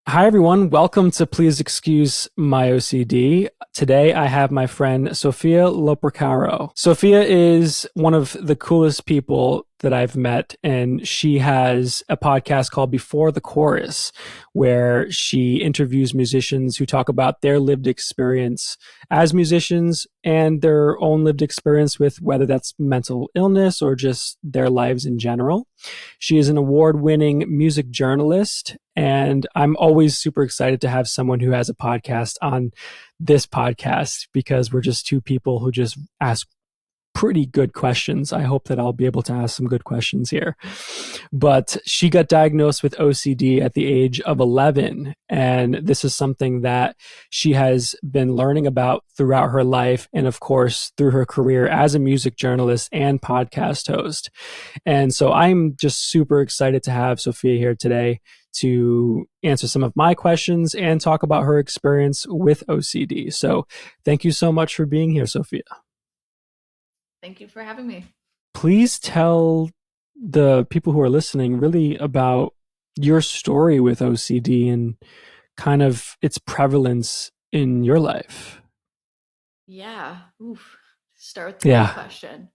Hi, everyone. Welcome to Please Excuse My OCD. Today, I have my friend Sofia Loporcaro. Sofia is one of the coolest people that I've met, and she has a podcast called Before the Chorus, where she interviews musicians who talk about their lived experience as musicians and their own lived experience with whether that's mental illness or just their lives in general. She is an award-winning music journalist, and I'm always super excited to have someone who has a podcast on this podcast because we're just two people who just ask pretty good questions. I hope that I'll be able to ask some good questions here. But she got diagnosed with OCD at the age of 11. And this is something that she has been learning about throughout her life. And of course, through her career as a music journalist and podcast host. And so I'm just super excited to have Sofia here today to answer some of my questions and talk about her experience with OCD. So thank you so much for being here, Sofia. Thank you for having me. Please tell the people who are listening really about your story with OCD and kind of its prevalence in your life. Yeah. Oof. Start with the big Yeah. question. Um,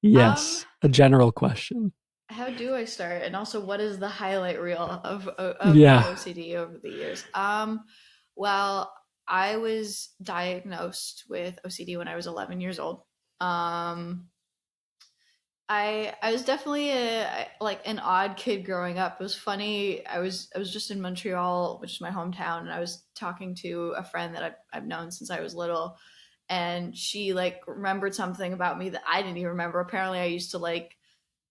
Yes. A general question. how do I start? And also, what is the highlight reel of my Yeah. OCD over the years? Well, I was diagnosed with OCD when I was 11 years old. Um, I was definitely like an odd kid growing up. It was funny. I was just in Montreal, which is my hometown, and I was talking to a friend that I've known since I was little, and she like remembered something about me that I didn't even remember. Apparently, I used to like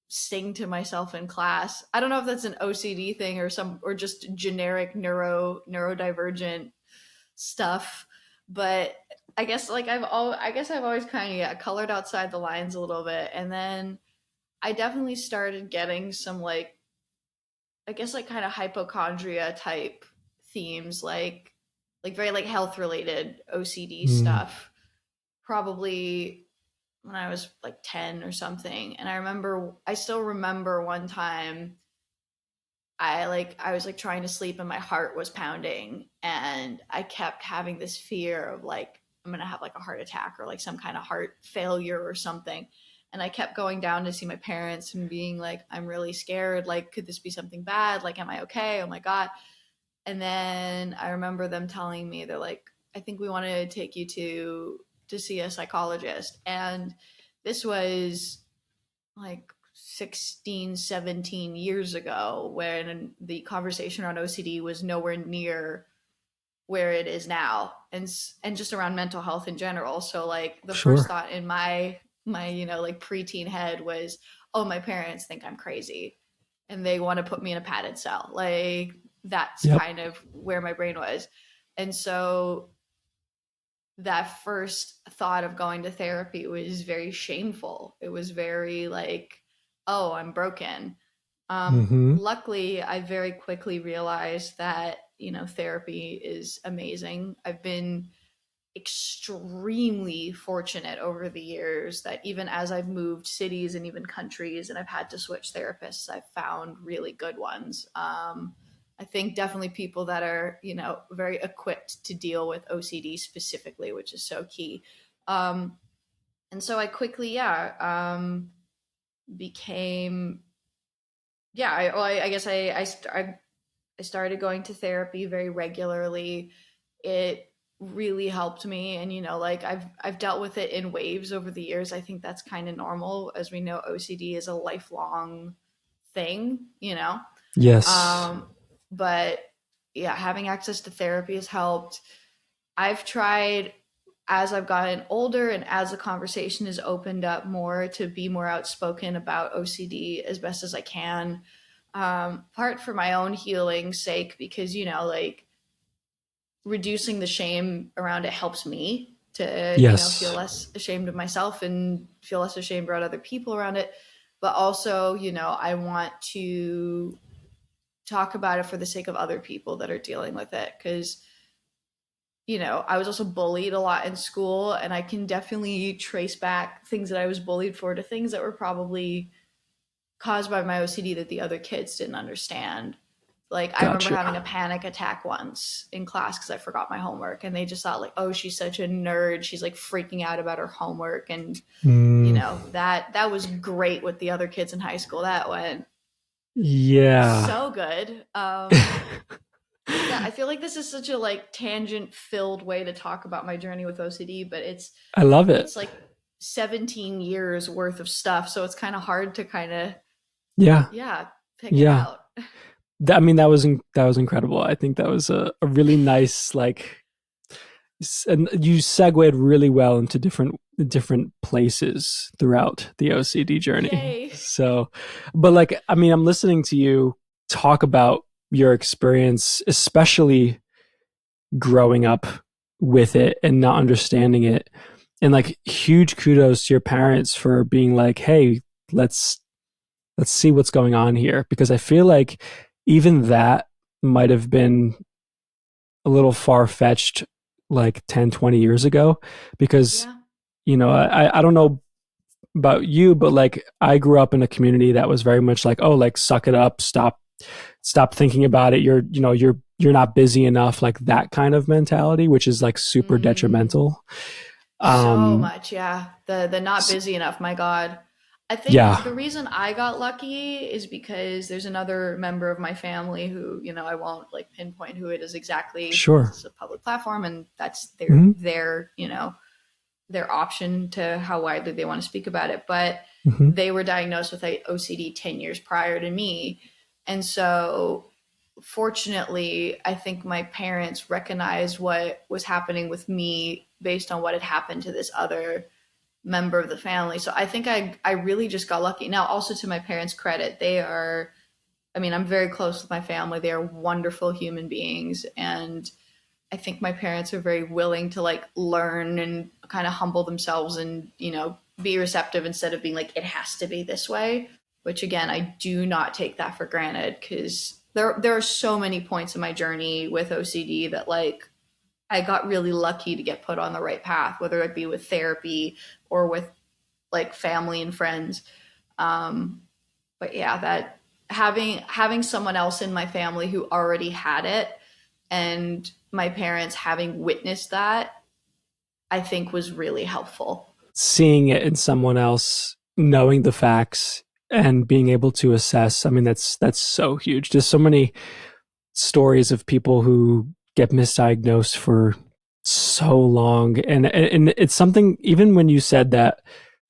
sing to myself in class. I don't know if that's an OCD thing or just generic neurodivergent stuff, but I guess I've always kind of colored outside the lines a little bit, and then I definitely started getting some I guess like kind of hypochondria type themes, like very like health related OCD Mm. stuff. Probably when I was like 10 or something. And I still remember one time I was like trying to sleep and my heart was pounding and I kept having this fear of like I'm going to have like a heart attack or like some kind of heart failure or something. And I kept going down to see my parents and being like I'm really scared, like could this be something bad? Like am I okay? Oh my god. And then I remember them telling me they're like I think we want to take you to see a psychologist. And this was like 16, 17 years ago when the conversation around OCD was nowhere near where it is now, and just around mental health in general. So like the first Sure. thought in my like preteen head was, oh, my parents think I'm crazy and they want to put me in a padded cell. Like that's Yep. kind of where my brain was. And so that first thought of going to therapy was very shameful. It was very like, oh, I'm broken. Mm-hmm. Luckily, I very quickly realized that, therapy is amazing. I've been extremely fortunate over the years that even as I've moved cities and even countries and I've had to switch therapists, I've found really good ones. I think definitely people that are, very equipped to deal with OCD specifically, which is so key. Um, and so I quickly, became, I guess I started going to therapy very regularly. It really helped me, and like I've dealt with it in waves over the years. I think that's kind of normal. As we know, OCD is a lifelong thing. Yes. Um but yeah, having access to therapy has helped. I've tried as I've gotten older and as the conversation has opened up more to be more outspoken about OCD as best as I can. Part for my own healing's sake, because like reducing the shame around it helps me to feel Yes. less ashamed of myself and feel less ashamed around other people around it. But also, I want to talk about it for the sake of other people that are dealing with it, because I was also bullied a lot in school, and I can definitely trace back things that I was bullied for to things that were probably caused by my OCD that the other kids didn't understand. Like I remember Gotcha. having a panic attack once in class because I forgot my homework, and they just thought like, oh, she's such a nerd. She's like freaking out about her homework, and Mm, that was great with the other kids in high school. That went yeah. so good. Yeah, I feel like this is such a like tangent filled way to talk about my journey with OCD, but I love it. it's like 17 years worth of stuff, so it's kind of hard to kind of Yeah. yeah, pick it Yeah. out. I mean, that was incredible. I think that was a really nice, like, and you segued really well into different places throughout the OCD journey. Yay. So, but like, I mean, I'm listening to you talk about your experience, especially growing up with it and not understanding it. And like, huge kudos to your parents for being like, hey, let's see what's going on here. Because I feel like even that might have been a little far fetched like 10, 20 years ago. Because, Yeah. I don't know about you, but like I grew up in a community that was very much like, oh, like suck it up, stop thinking about it. You're not busy enough, like that kind of mentality, which is like super Mm. detrimental. So Um, much, yeah. The not busy enough, my God. I think yeah, the reason I got lucky is because there's another member of my family who, I won't like pinpoint who it is exactly because sure. it's a public platform and that's Hmm. their option to how widely they want to speak about it. But Hmm. they were diagnosed with OCD 10 years prior to me. And so fortunately, I think my parents recognized what was happening with me based on what had happened to this other member of the family. So I think I really just got lucky. Now, also to my parents' credit, I mean, I'm very close with my family. They are wonderful human beings. And I think my parents are very willing to like learn and kind of humble themselves and, be receptive instead of being like, it has to be this way, which again, I do not take that for granted because there are so many points in my journey with OCD that like I got really lucky to get put on the right path, whether it be with therapy or with like family and friends. Um, but yeah, that having someone else in my family who already had it and my parents having witnessed that, I think was really helpful. Seeing it in someone else, knowing the facts and being able to assess. I mean, that's so huge. There's so many stories of people who get misdiagnosed for so long, and it's something. Even when you said that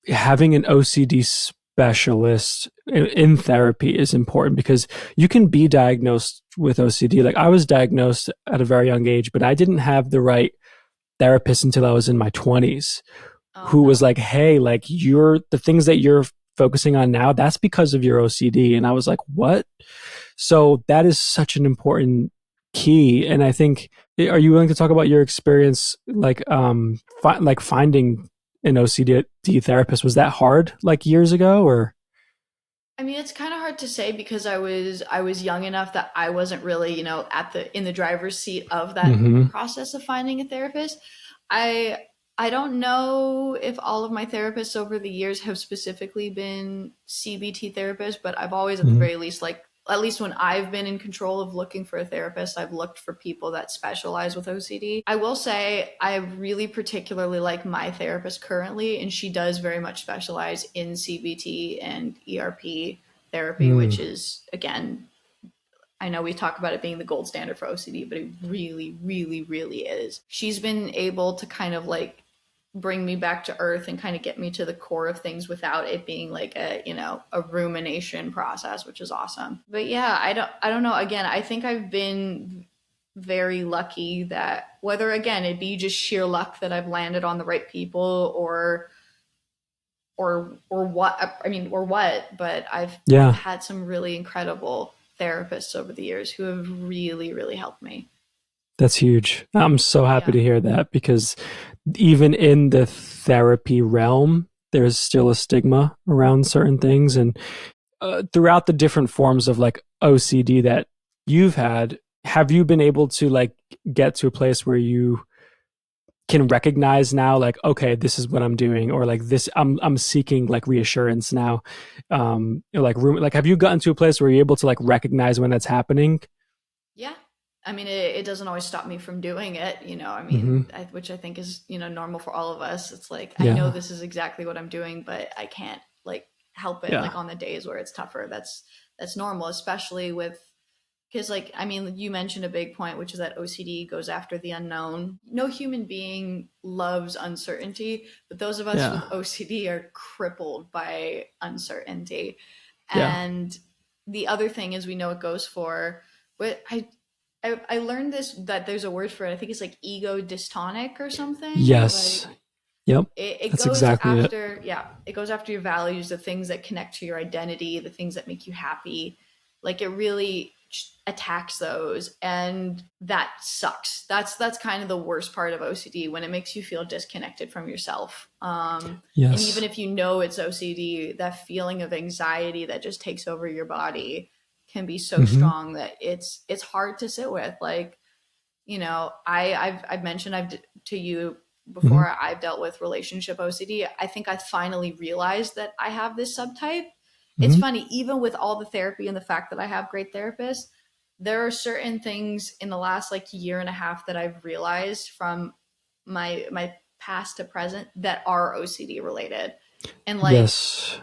having an OCD specialist in therapy is important because you can be diagnosed with OCD. Like I was diagnosed at a very young age, but I didn't have the right therapist until I was in my 20s Oh who was no. like, hey, like the things that you're focusing on now, that's because of your OCD. And I was like, what? So that is such an important key. And I think, are you willing to talk about your experience, like, like finding an OCD therapist? Was that hard like years ago or? I mean, it's kind of hard to say because I was young enough that I wasn't really, at the in the driver's seat of that Mm-hmm. process of finding a therapist. I I don't know if all of my therapists over the years have specifically been CBT therapists, but I've always at the Mm-hmm. very least like at least when I've been in control of looking for a therapist, I've looked for people that specialize with OCD. I will say I really particularly like my therapist currently, and she does very much specialize in CBT and ERP therapy, which Mm. is, again, I know we talk about it being the gold standard for OCD, but it really, really, really is. She's been able to kind of like bring me back to earth and kind of get me to the core of things without it being like a rumination process, which is awesome. But yeah, I don't know. Again, I think I've been very lucky that whether again it be just sheer luck that I've landed on the right people or what I mean or what, but I've Yeah, had some really incredible therapists over the years who have really, really helped me. that's huge. I'm so happy Yeah. to hear that because even in the therapy realm, there's still a stigma around certain things. And throughout the different forms of like OCD that you've had, have you been able to like get to a place where you can recognize now, like, okay, this is what I'm doing, or like this, I'm seeking like reassurance now, like room, like have you gotten to a place where you're able to like recognize when that's happening? Yeah. I mean, it doesn't always stop me from doing it, I Hmm. mean, which I think is, normal for all of us. It's like, I know Yeah. this is exactly what I'm doing, but I can't like help it Yeah. like on the days where it's tougher. That's normal, especially with, because like, I mean, you mentioned a big point, which is that OCD goes after the unknown. No human being loves uncertainty, but those of us Yeah. with OCD are crippled by uncertainty. Yeah. And the other thing is we know it goes for, but I learned this, that there's a word for it. I think it's like ego dystonic or something. Yes. Like Yep. it That's goes exactly it. after, yeah, it goes after your values, the things that connect to your identity, the things that make you happy. Like it really attacks those, and that sucks. That's kind of the worst part of OCD, when it makes you feel disconnected from yourself. And even Yes. if you know it's OCD, that feeling of anxiety that just takes over your body can be so Hmm. strong that it's hard to sit with. Like, I've mentioned to you Hmm. before, I've dealt with relationship OCD. I think I finally realized that I have this subtype. It's Hmm. funny, even with all the therapy and the fact that I have great therapists, there are certain things in the last like year and a half that I've realized from my past to present that are OCD related. And like, Yes.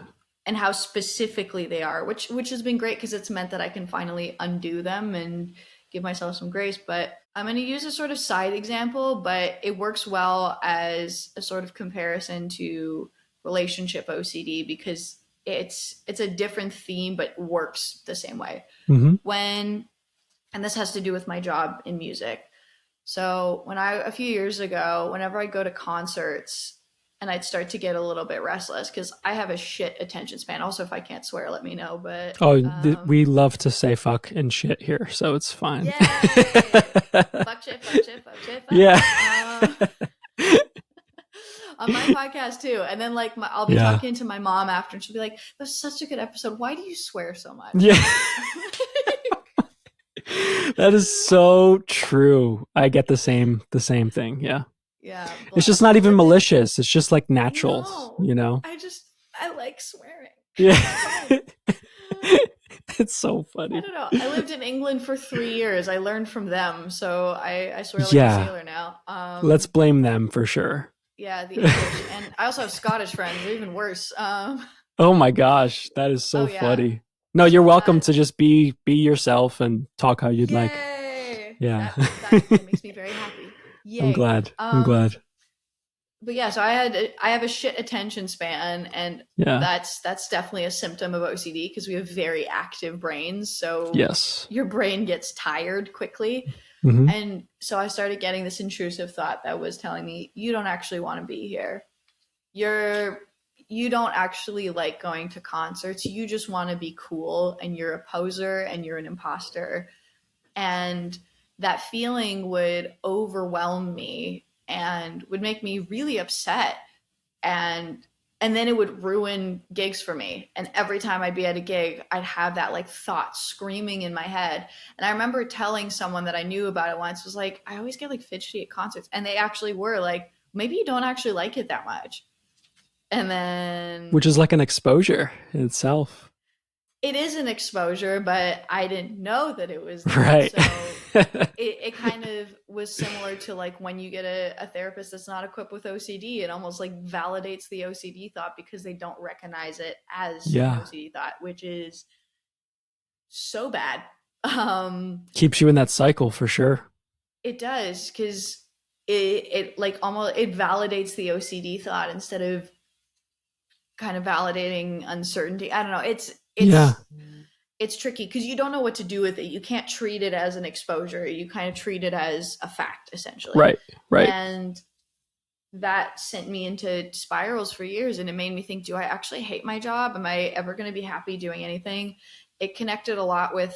and how specifically they are, which has been great because it's meant that I can finally undo them and give myself some grace. But I'm going to use a sort of side example, but it works well as a sort of comparison to relationship OCD because it's a different theme but works the same way. Hmm. When And this has to do with my job in music. So a few years ago, whenever I go to concerts and I'd start to get a little bit restless because I have a shit attention span. Also, if I can't swear, let me know. But Oh, we love to say fuck and shit here, so it's fine. yay, fuck shit, fuck shit, fuck shit, fuck. Yeah. On my podcast too, and then like I'll be Yeah. talking to my mom after, and she'll be like, "That was such a good episode. Why do you swear so much?" Yeah. That is so true. I get the same thing. Yeah. Yeah, It's just bless. not I even lived in malicious. It's just like natural, No, you know? I like swearing. Yeah. It's fun. It's so I funny. don't know. I lived in England for 3 years. I learned from them, so I swear like a Yeah. sailor now. Let's blame them for sure. Yeah, the English, and I also have Scottish friends. They're even worse. Oh my gosh, that is Oh so yeah. funny. No, you're So welcome that to just be yourself and talk how you'd like. yay. Yeah. That makes me very happy. I'm Yay. glad. I'm glad. But yeah, so I have a shit attention span, and Yeah. that's definitely a symptom of OCD because we have very active brains. So Yes. your brain gets tired quickly. Hmm. And so I started getting this intrusive thought that was telling me, you don't actually want to be here. You're you don't actually like going to concerts. You just want to be cool, and you're a poser and you're an imposter. And that feeling would overwhelm me and would make me really upset, and then it would ruin gigs for me. And every time I'd be at a gig, I'd have that like thought screaming in my head. And I remember telling someone that I knew about it once, was like, I always get like fidgety at concerts. And they actually were like, maybe you don't actually like it that much. And then Which is like an exposure in itself. it is an exposure, but I didn't know that it was that. Right. So it kind of was similar to like when you get a therapist that's not equipped with OCD, it almost like validates the OCD thought because they don't recognize it as an Yeah. OCD thought, which is so bad. Keeps you in that cycle for sure. It does, because it like almost it validates the OCD thought instead of kind of validating uncertainty. I don't know. Yeah. It's tricky because you don't know what to do with it. You can't treat it as an exposure. You kind of treat it as a fact, essentially. Right. Right. And that sent me into spirals for years. And it made me think, do I actually hate my job? Am I ever going to be happy doing anything? It connected a lot with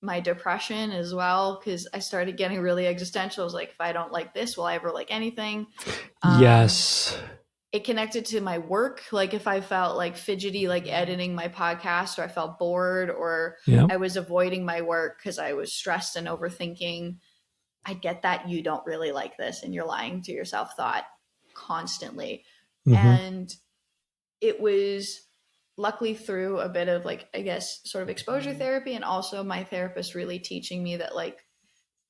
my depression as well, because I started getting really existential. I was like, if I don't like this, will I ever like anything? Um, Yes. it connected to my work. Like if I felt like fidgety, like editing my podcast, or I felt bored, or Yeah. I was avoiding my work because I was stressed and overthinking, I get that you don't really like this and you're lying to yourself thought constantly. Hmm. And it was luckily through a bit of like, I guess, sort of exposure therapy, and also my therapist really teaching me that like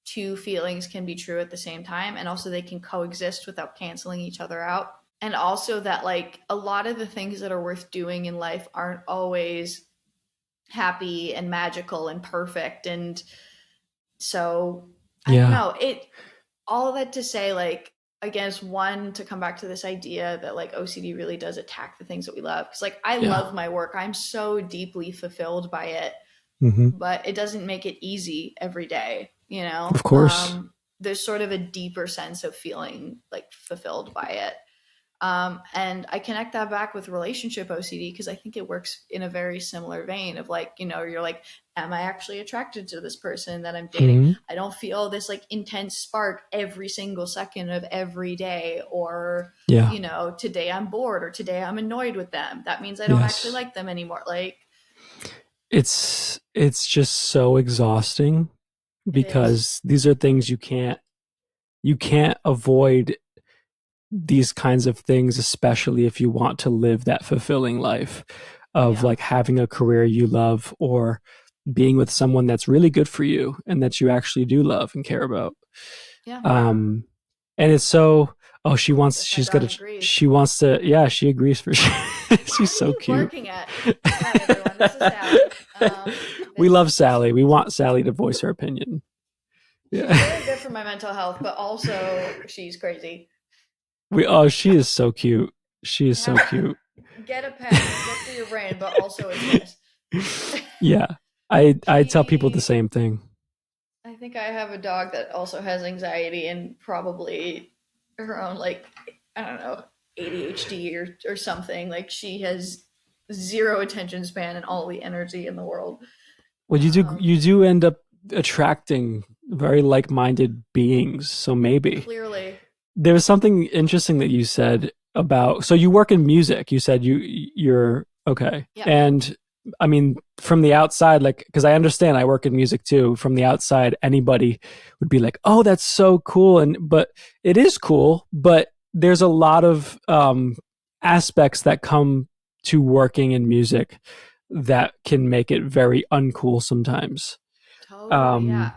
two feelings can be true at the same time, and also they can coexist without canceling each other out. And also that like a lot of the things that are worth doing in life aren't always happy and magical and perfect. And so I don't Yeah. know. It all of that to say, like, I guess one, to come back to this idea that like OCD really does attack the things that we love. Because like I Yeah. love my work. I'm so deeply fulfilled by it, Hmm. but it doesn't make it easy every day, you Of know? course. There's sort of a deeper sense of feeling like fulfilled by it. And I connect that back with relationship OCD because I think it works in a very similar vein of like, you know, you're like, am I actually attracted to this person that I'm dating? Hmm. I don't feel this like intense spark every single second of every day, or, Yeah. you know, today I'm bored or today I'm annoyed with them. That means I don't actually Yes. like them anymore. Like, It's just so exhausting it is. because these are things you can't avoid these kinds of things, especially if you want to live that fulfilling life of Yeah. like having a career you love or being with someone that's really good for you and that you actually do love and care about. Yeah. Um, and it's so, oh, If my dog agrees. she wants to, yeah, she agrees for sure. What She's are so you cute. barking at? Sorry, everyone. This is Sally. We love This Sally. We want Sally to voice her opinion. she's Yeah. very good for my mental health, but also she's crazy. Oh, she is so cute. She is so Have cute. get a pet. It's good for your brain, but also it's nice. Yeah. I tell people the She, same thing. I think I have a dog that also has anxiety and probably her own like, I don't know, ADHD or something. Like she has zero attention span and all the energy in the world. Well, Um, you do end up attracting very like-minded beings, so maybe. Clearly, There was something interesting that you said about, so you work in music. You said you're okay. yeah, And I mean, from the outside, like, because I understand I work in music too. From the outside, anybody would be like, "Oh, that's so cool," and but it is cool. But there's a lot of aspects that come to working in music that can make it very uncool sometimes. totally. Yeah, Um,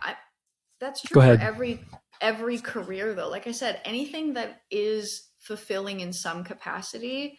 that's Go true for ahead. every career though. Like I said, anything that is fulfilling in some capacity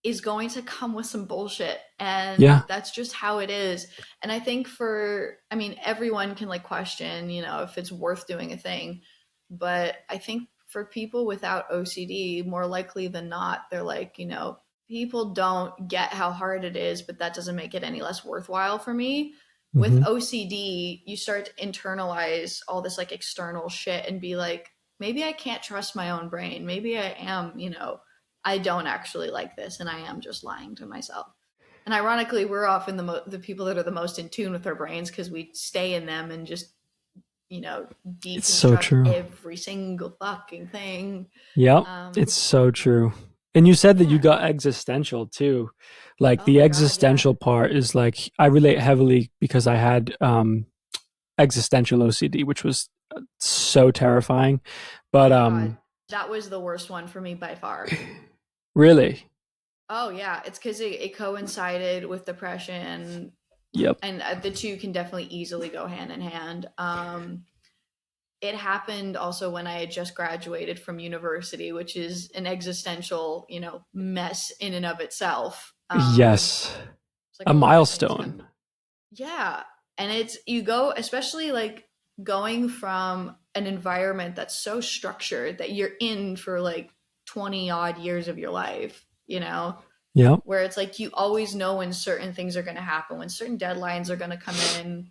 is going to come with some bullshit, and Yeah. that's just how it is. And I think for, I mean, everyone can like question, you know, if it's worth doing a thing, but I think for people without OCD, more likely than not, they're like, you know, people don't get how hard it is, but that doesn't make it any less worthwhile for me. With Hmm. OCD, you start to internalize all this like external shit and be like, maybe I can't trust my own brain. Maybe I am, you know, I don't actually like this and I am just lying to myself. And ironically, we're often the people that are the most in tune with our brains because we stay in them and just, you know, It's so deconstruct true. every single fucking thing. Yep, it's Um, so true. And you said that you yeah. got existential too. Like Oh the my God. Yeah. existential part is like I relate heavily because I had existential OCD, which was so terrifying. Oh But my God. That was the worst one for me by far. really, Oh yeah. It's because it coincided with depression, yep. and the two can definitely easily go hand in hand. It happened also when I had just graduated from university, which is an existential, you know, mess in and of itself. Yes. It's like A a lot of things milestone. come. Yeah. And it's, you go, especially like going from an environment that's so structured that you're in for like 20 odd years of your life, you know, Yep. where it's like you always know when certain things are going to happen, when certain deadlines are going to come in.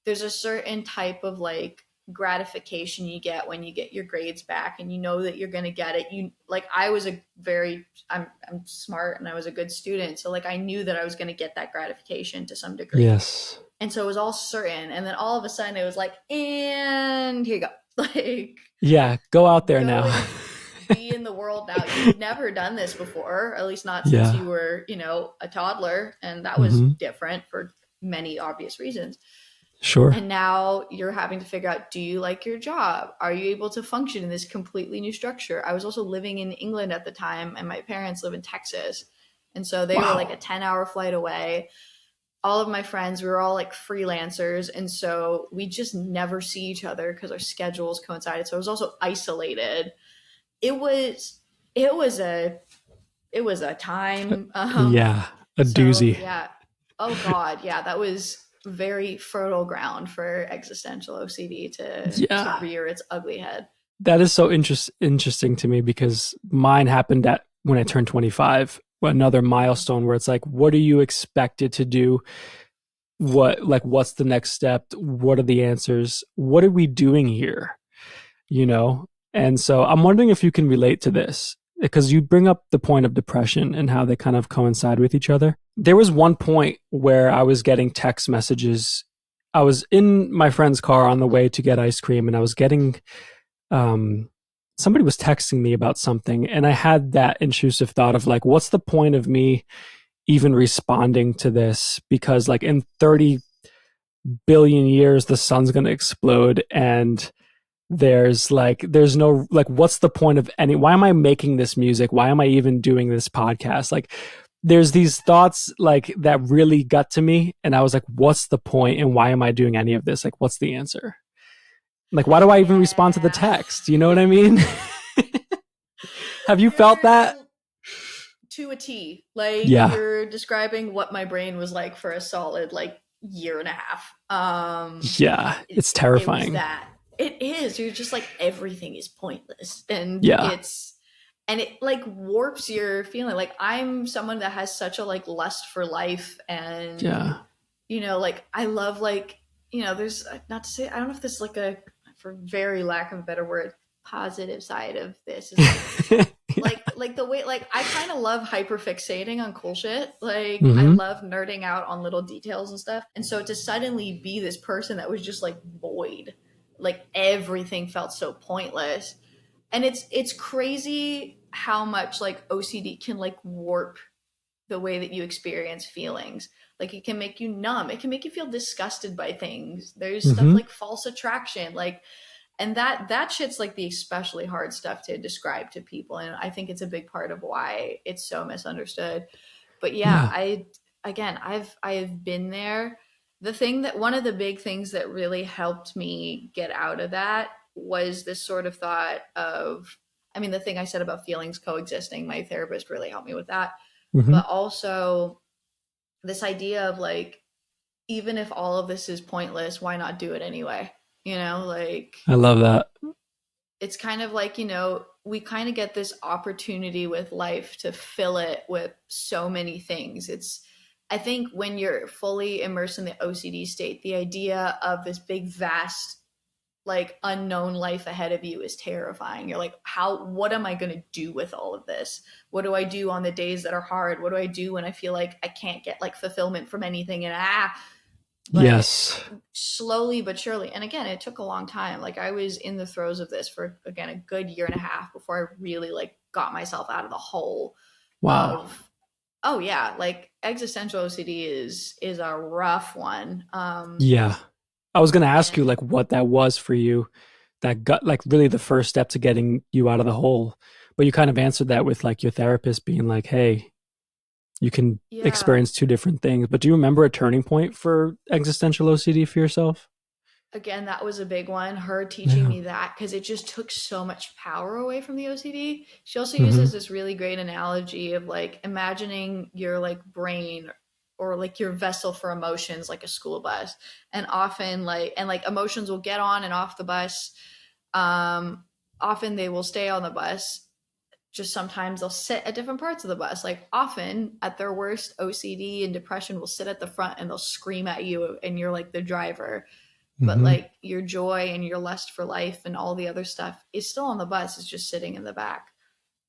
There's a certain type of like gratification you get when you get your grades back and you know that you're going to get it. You like, I was a very, I'm smart and I was a good student, so like I knew that I was going to get that gratification to some degree, Yes. and so it was all certain. And then all of a sudden it was like, and here you go. Like, Yeah. Go out there go now. and be in the world now. You've never done this before, at least not since Yeah. you were, you know, a toddler. And that was Hmm. different for many obvious reasons. Sure. And now you're having to figure out, do you like your job? Are you able to function in this completely new structure? I was also living in England at the time, and my parents live in Texas. And so they were like a Wow. 10-hour flight away. All of my friends, we were all like freelancers. And so we just never see each other because our schedules coincided. So it was also isolated. It was, it was a, it was a time. Yeah, a So doozy. yeah. Oh God. Yeah. That was very fertile ground for existential OCD to Yeah. rear its ugly head. That is so interesting to me because mine happened at when I turned 25, another milestone where it's like, what are you expected to do? What's the next step? What are the answers? What are we doing here? You know? And so I'm wondering if you can relate to this because you bring up the point of depression and how they kind of coincide with each other. There was one point where I was getting text messages. I was in my friend's car on the way to get ice cream and I was getting um, somebody was texting me about something, and I had that intrusive thought of like, what's the point of me even responding to this? Because like in 30 billion years, the sun's going to explode, and there's no like, what's the point of any? Why am I making this music? Why am I even doing this podcast? Like, there's these thoughts like that really got to me, and I was like, what's the point, and why am I doing any of this? Like, what's the answer? Like, why do I even respond to the Yeah. text? You know what I mean? Have you felt that? You're to a T. Like Yeah. you're describing what my brain was like for a solid like year and a half. Yeah. It's It was terrifying. that. It is. You're just like everything is pointless, and Yeah. it like warps your feeling. Like I'm someone that has such a like lust for life, and Yeah. like I love like there's not to say I don't know if this is like a for very lack of a better word positive side of this is like the way like I kind of love hyperfixating on cool shit. Like I Mm-hmm. love nerding out on little details and stuff. And so to suddenly be this person that was just like void, like everything felt so pointless. And it's crazy how much like OCD can like warp the way that you experience feelings. Like it can make you numb. It can make you feel disgusted by things. There's stuff Mm-hmm. like false attraction. Like and that shit's like the especially hard stuff to describe to people, and I think it's a big part of why it's so misunderstood. But yeah, Yeah. I've been there. The thing that one of the big things that really helped me get out of that was this sort of thought of, I mean, the thing I said about feelings coexisting, my therapist really helped me with that, Mm-hmm. but also this idea of like, even if all of this is pointless, why not do it anyway? Like I love that. it's kind of like, we kind of get this opportunity with life to fill it with so many things. I think when you're fully immersed in the OCD state, the idea of this big, vast, like unknown life ahead of you is terrifying. You're like, what am I going to do with all of this? What do I do on the days that are hard? What do I do when I feel like I can't get like fulfillment from anything? And but Yes. slowly but surely, and again it took a long time. Like I was in the throes of this for again a good year and a half before I really like got myself out of the hole Wow. of, oh yeah, like existential OCD is a rough one. Yeah. I was going to ask you And like what that was for you, that got like really the first step to getting you out of the hole. But you kind of answered that with like your therapist being like, hey, you can yeah, experience two different things. But do you remember a turning point for existential OCD for yourself? again that was a big one, her teaching Yeah. me that, because it just took so much power away from the OCD. She also Mm-hmm. uses this really great analogy of like imagining your like brain or like your vessel for emotions like a school bus, and often like emotions will get on and off the bus. um Often they will stay on the bus, just sometimes they'll sit at different parts of the bus. Like often at their worst, OCD and depression will sit at the front and they'll scream at you and you're like the driver. But Mm-hmm. like your joy and your lust for life and all the other stuff is still on the bus. It's just sitting in the back.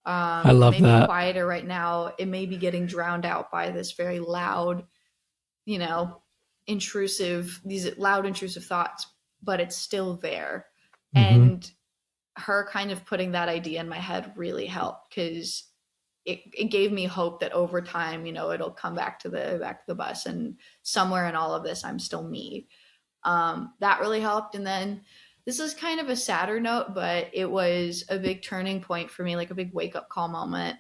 I It love may be that. quieter right now. It may be getting drowned out by this very loud, you know, these loud, intrusive thoughts, but it's still there. Mm-hmm. And her kind of putting that idea in my head really helped, because it gave me hope that over time, it'll come back to the bus, and somewhere in all of this, I'm still me. That really helped. And then this is kind of a sadder note, but it was a big turning point for me, like a big wake up call moment.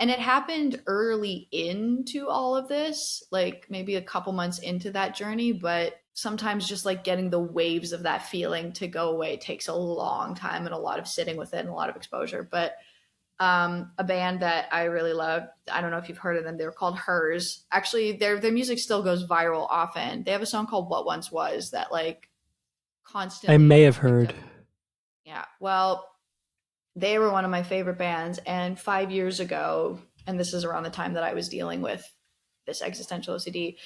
And it happened early into all of this, like maybe a couple months into that journey, but sometimes just like getting the waves of that feeling to go away takes a long time and a lot of sitting with it and a lot of exposure. But a band that I really love, I don't know if you've heard of them. They were called Hers. Actually, their music still goes viral often. They have a song called What Once Was that like I constantly may gets have picked heard. up. Yeah. Well, they were one of my favorite bands. And 5 years ago, and this is around the time that I was dealing with this existential OCD,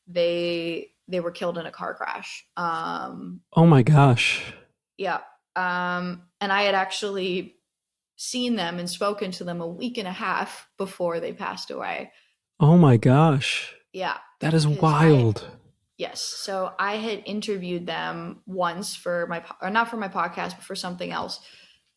they were killed in a car crash. Oh my gosh. Yeah. And I had actually seen them and spoken to them a week and a half before they passed away. Oh my gosh. Yeah. That is Because I, wild. yes. So I had interviewed them once for my, or not for my podcast, but for something else.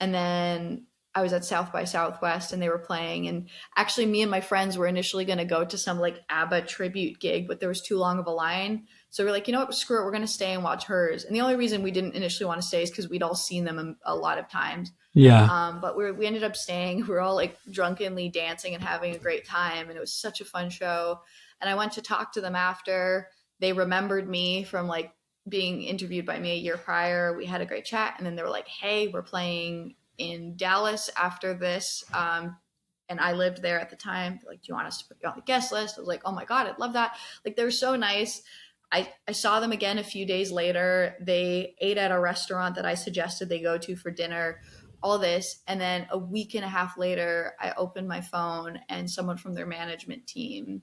And then I was at South by Southwest and they were playing. And actually, me and my friends were initially going to go to some like ABBA tribute gig, but there was too long of a line. So we're like, you know what, screw it. We're going to stay and watch Hers. And the only reason we didn't initially want to stay is because we'd all seen them a lot of times. Yeah. But we ended up staying. We were all like drunkenly dancing and having a great time. And it was such a fun show. And I went to talk to them after. They remembered me from like being interviewed by me a year prior. We had a great chat. And then they were like, hey, we're playing in Dallas after this. And I lived there at the time. They're like, do you want us to put you on the guest list? I was like, oh my God, I'd love that. Like, they were so nice. I saw them again a few days later. They ate at a restaurant that I suggested they go to for dinner, all this. And then a week and a half later, I opened my phone and someone from their management team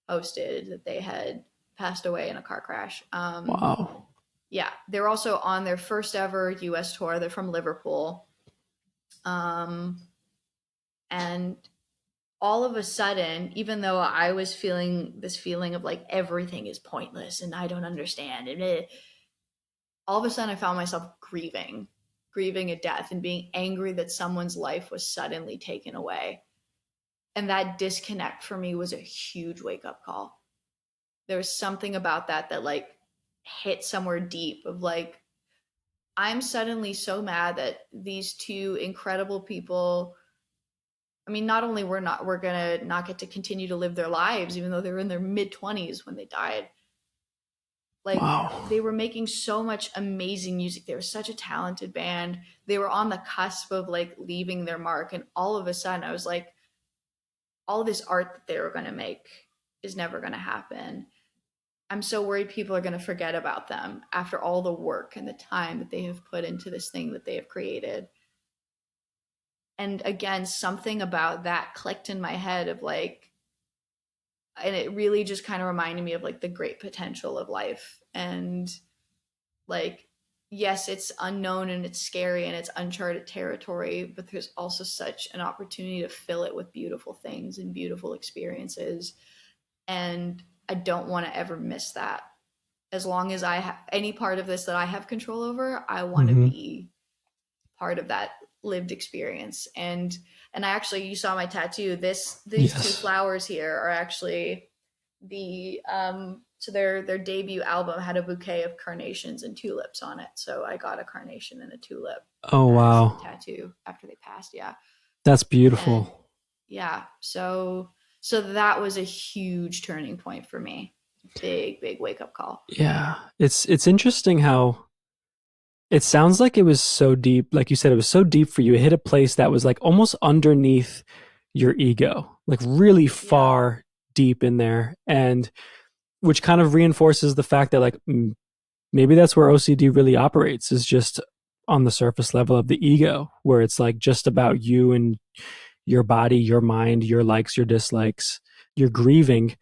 posted that they had passed away in a car crash. Wow. Yeah, they're also on their first ever US tour. They're from Liverpool. Um, and all of a sudden, even though I was feeling this feeling of like everything is pointless and I don't understand, all of a sudden I found myself grieving a death and being angry that someone's life was suddenly taken away. And that disconnect for me was a huge wake up call. There was something about that that like hit somewhere deep of like, I'm suddenly so mad that these two incredible people, I mean, not only we're gonna not get to continue to live their lives, even though they were in their mid-20s when they died. Like, Wow. they were making so much amazing music. They were such a talented band. They were on the cusp of like leaving their mark, and all of a sudden, I was like, all this art that they were gonna make is never gonna happen. I'm so worried people are going to forget about them after all the work and the time that they have put into this thing that they have created. And again, something about that clicked in my head of like, and it really just kind of reminded me of like the great potential of life. And like, yes, it's unknown and it's scary and it's uncharted territory, but there's also such an opportunity to fill it with beautiful things and beautiful experiences. And I don't want to ever miss that. As long as I have any part of this that I have control over, I want to Mm-hmm. be part of that lived experience. And I actually, you saw my tattoo. These two Yes. flowers here are actually the so their debut album had a bouquet of carnations and tulips on it. So I got a carnation and a tulip Oh, as the wow. tattoo after they passed. Yeah. That's And beautiful. yeah, so that was a huge turning point for me. Big wake up call. Yeah. It's interesting how it sounds like it was so deep. Like you said, it was so deep for you. It hit a place that was like almost underneath your ego, like really Yeah. far deep in there. And which kind of reinforces the fact that like maybe that's where OCD really operates, is just on the surface level of the ego, where it's like just about you and your body, your mind, your likes, your dislikes. You're grieving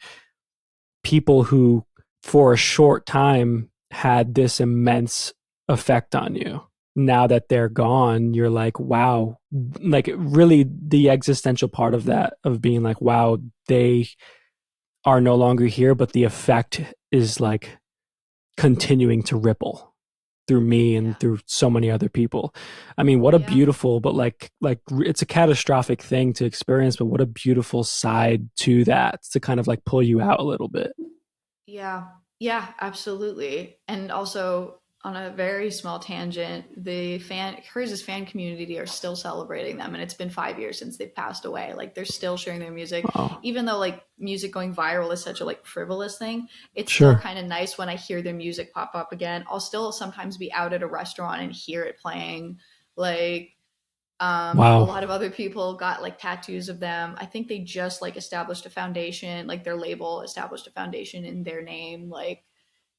people who, for a short time, had this immense effect on you. Now that they're gone, you're like, wow, like really the existential part of that, of being like, wow, they are no longer here, but the effect is like continuing to ripple through me Yeah. and through so many other people. I mean, what a Yeah. beautiful, but like it's a catastrophic thing to experience, but what a beautiful side to that, to kind of like pull you out a little bit. Yeah. Yeah, absolutely. And also on a very small tangent, hers fan community are still celebrating them, and it's been 5 years since they've passed away. Like they're still sharing their music, Wow. even though like music going viral is such a like frivolous thing. It's still Sure. kind of nice when I hear their music pop up again. I'll still sometimes be out at a restaurant and hear it playing. Like a Wow. lot of other people got like tattoos of them. I think they just like established a foundation, like their label established a foundation in their name. Like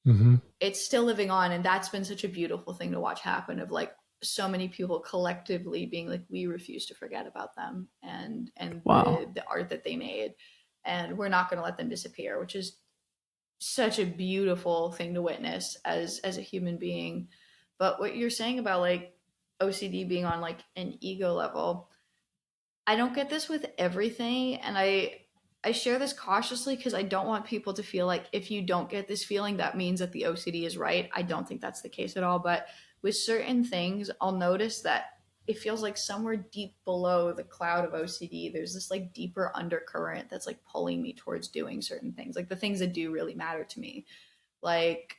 Hmm. it's still living on, and that's been such a beautiful thing to watch happen, of like so many people collectively being like, we refuse to forget about them and Wow. the art that they made, and we're not going to let them disappear, which is such a beautiful thing to witness as a human being. But what you're saying about like OCD being on like an ego level, I don't get this with everything, and I share this cautiously because I don't want people to feel like if you don't get this feeling, that means that the OCD is right. I don't think that's the case at all. But with certain things, I'll notice that it feels like somewhere deep below the cloud of OCD, there's this like deeper undercurrent that's like pulling me towards doing certain things, like the things that do really matter to me. Like,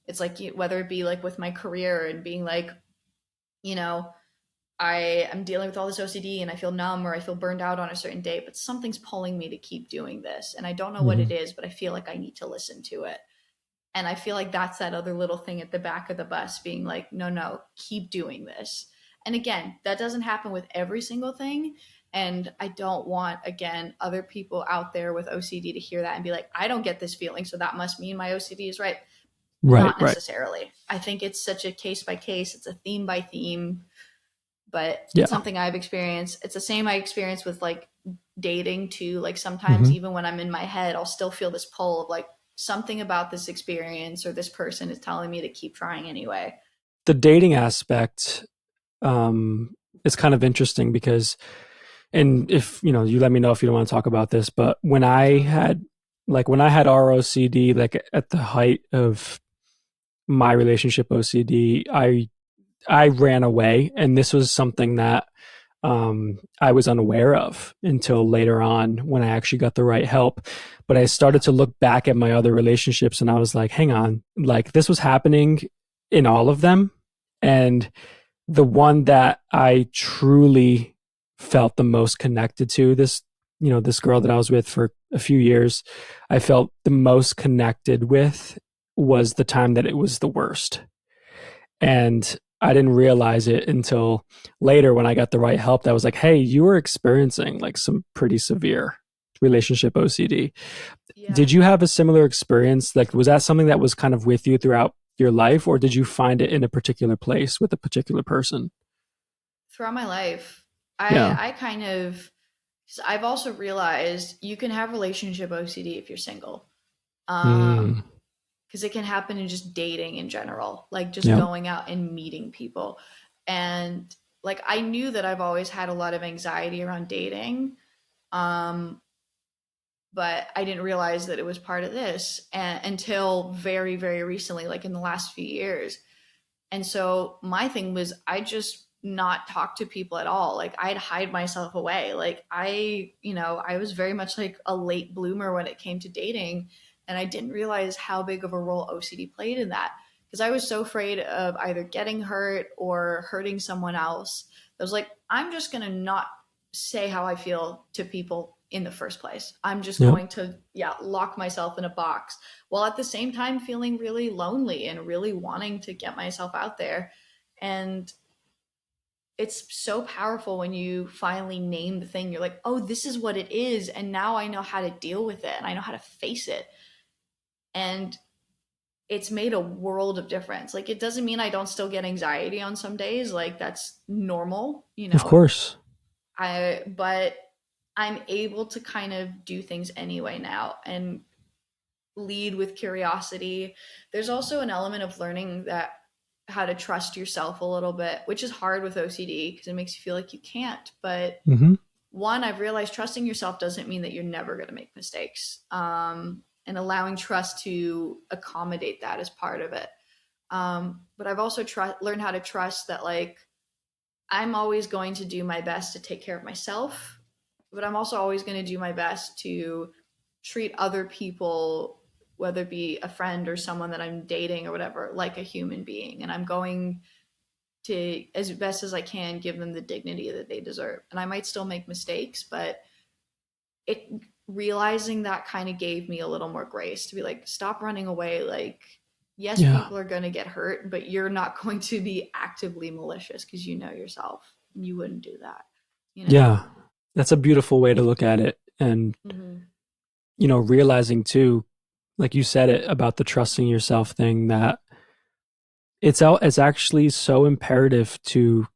it's like whether it be like with my career and being like, you know, I am dealing with all this OCD and I feel numb or I feel burned out on a certain day, but something's pulling me to keep doing this. And I don't know what Hmm. it is, but I feel like I need to listen to it. And I feel like that's that other little thing at the back of the bus being like, no, no, keep doing this. And again, that doesn't happen with every single thing. And I don't want, again, other people out there with OCD to hear that and be like, I don't get this feeling. So that must mean my OCD is right. Right. Not Right. necessarily. I think it's such a case by case, it's a theme by theme, but it's Yeah. something I've experienced. It's the same I experience with like dating too. Like sometimes Hmm. even when I'm in my head, I'll still feel this pull of like something about this experience or this person is telling me to keep trying anyway. The dating aspect is kind of interesting because, and if you let me know if you don't want to talk about this, but Totally. when I had ROCD, like at the height of my relationship OCD, I ran away, and this was something that I was unaware of until later on when I actually got the right help. But I started Yeah. to look back at my other relationships, and I was like, hang on, like this was happening in all of them, and the one that I truly felt the most connected to, this girl that I was with for a few years, I felt the most connected with was the time that it was the worst. And I didn't realize it until later when I got the right help that was like, hey, you were experiencing like some pretty severe relationship OCD. Yeah. Did you have a similar experience? Like, was that something that was kind of with you throughout your life, or did you find it in a particular place with a particular person? Throughout my life, Yeah. I kind of, I've also realized you can have relationship OCD if you're single. Mm. Um, because it can happen in just dating in general, like just Yeah. going out and meeting people. And like I knew that I've always had a lot of anxiety around dating, um, but I didn't realize that it was part of this until very, very recently, like in the last few years. And so my thing was I just not talk to people at all. Like I'd hide myself away. Like I was very much like a late bloomer when it came to dating. And I didn't realize how big of a role OCD played in that. Because I was so afraid of either getting hurt or hurting someone else. I was like, I'm just gonna not say how I feel to people in the first place. I'm just Yeah. going to, yeah, lock myself in a box while at the same time feeling really lonely and really wanting to get myself out there. And it's so powerful when you finally name the thing. You're like, oh, this is what it is. And now I know how to deal with it and I know how to face it. And it's made a world of difference. Like, it doesn't mean I don't still get anxiety on some days. Like, that's normal, Of course. but I'm able to kind of do things anyway now and lead with curiosity. There's also an element of learning that how to trust yourself a little bit, which is hard with OCD because it makes you feel like you can't. But Hmm. one, I've realized trusting yourself doesn't mean that you're never going to make mistakes. And allowing trust to accommodate that is part of it. But I've also learned how to trust that, like, I'm always going to do my best to take care of myself, but I'm also always going to do my best to treat other people whether it be a friend or someone that I'm dating or whatever, like a human being. And I'm going to, as best as I can, give them the dignity that they deserve. And I might still make mistakes, but it realizing that kind of gave me a little more grace to be like, stop running away. Like, yes, Yeah. people are going to get hurt, but you're not going to be actively malicious because you know yourself. You wouldn't do that, you know? Yeah. That's a beautiful way to look at it. And, Mm-hmm. realizing too, like you said it about the trusting yourself thing, that it's actually so imperative to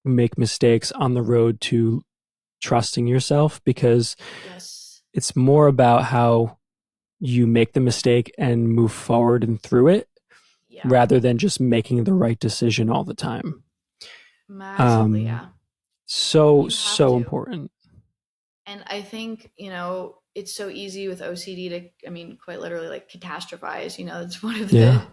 make mistakes on the road to trusting yourself, because Yes. it's more about how you make the mistake and move forward and through it Yeah. rather than just making the right decision all the time. Massively. Um, Yeah. so, You have so to. important. And I think, it's so easy with OCD to, I mean, quite literally like catastrophize, it's one of Yeah.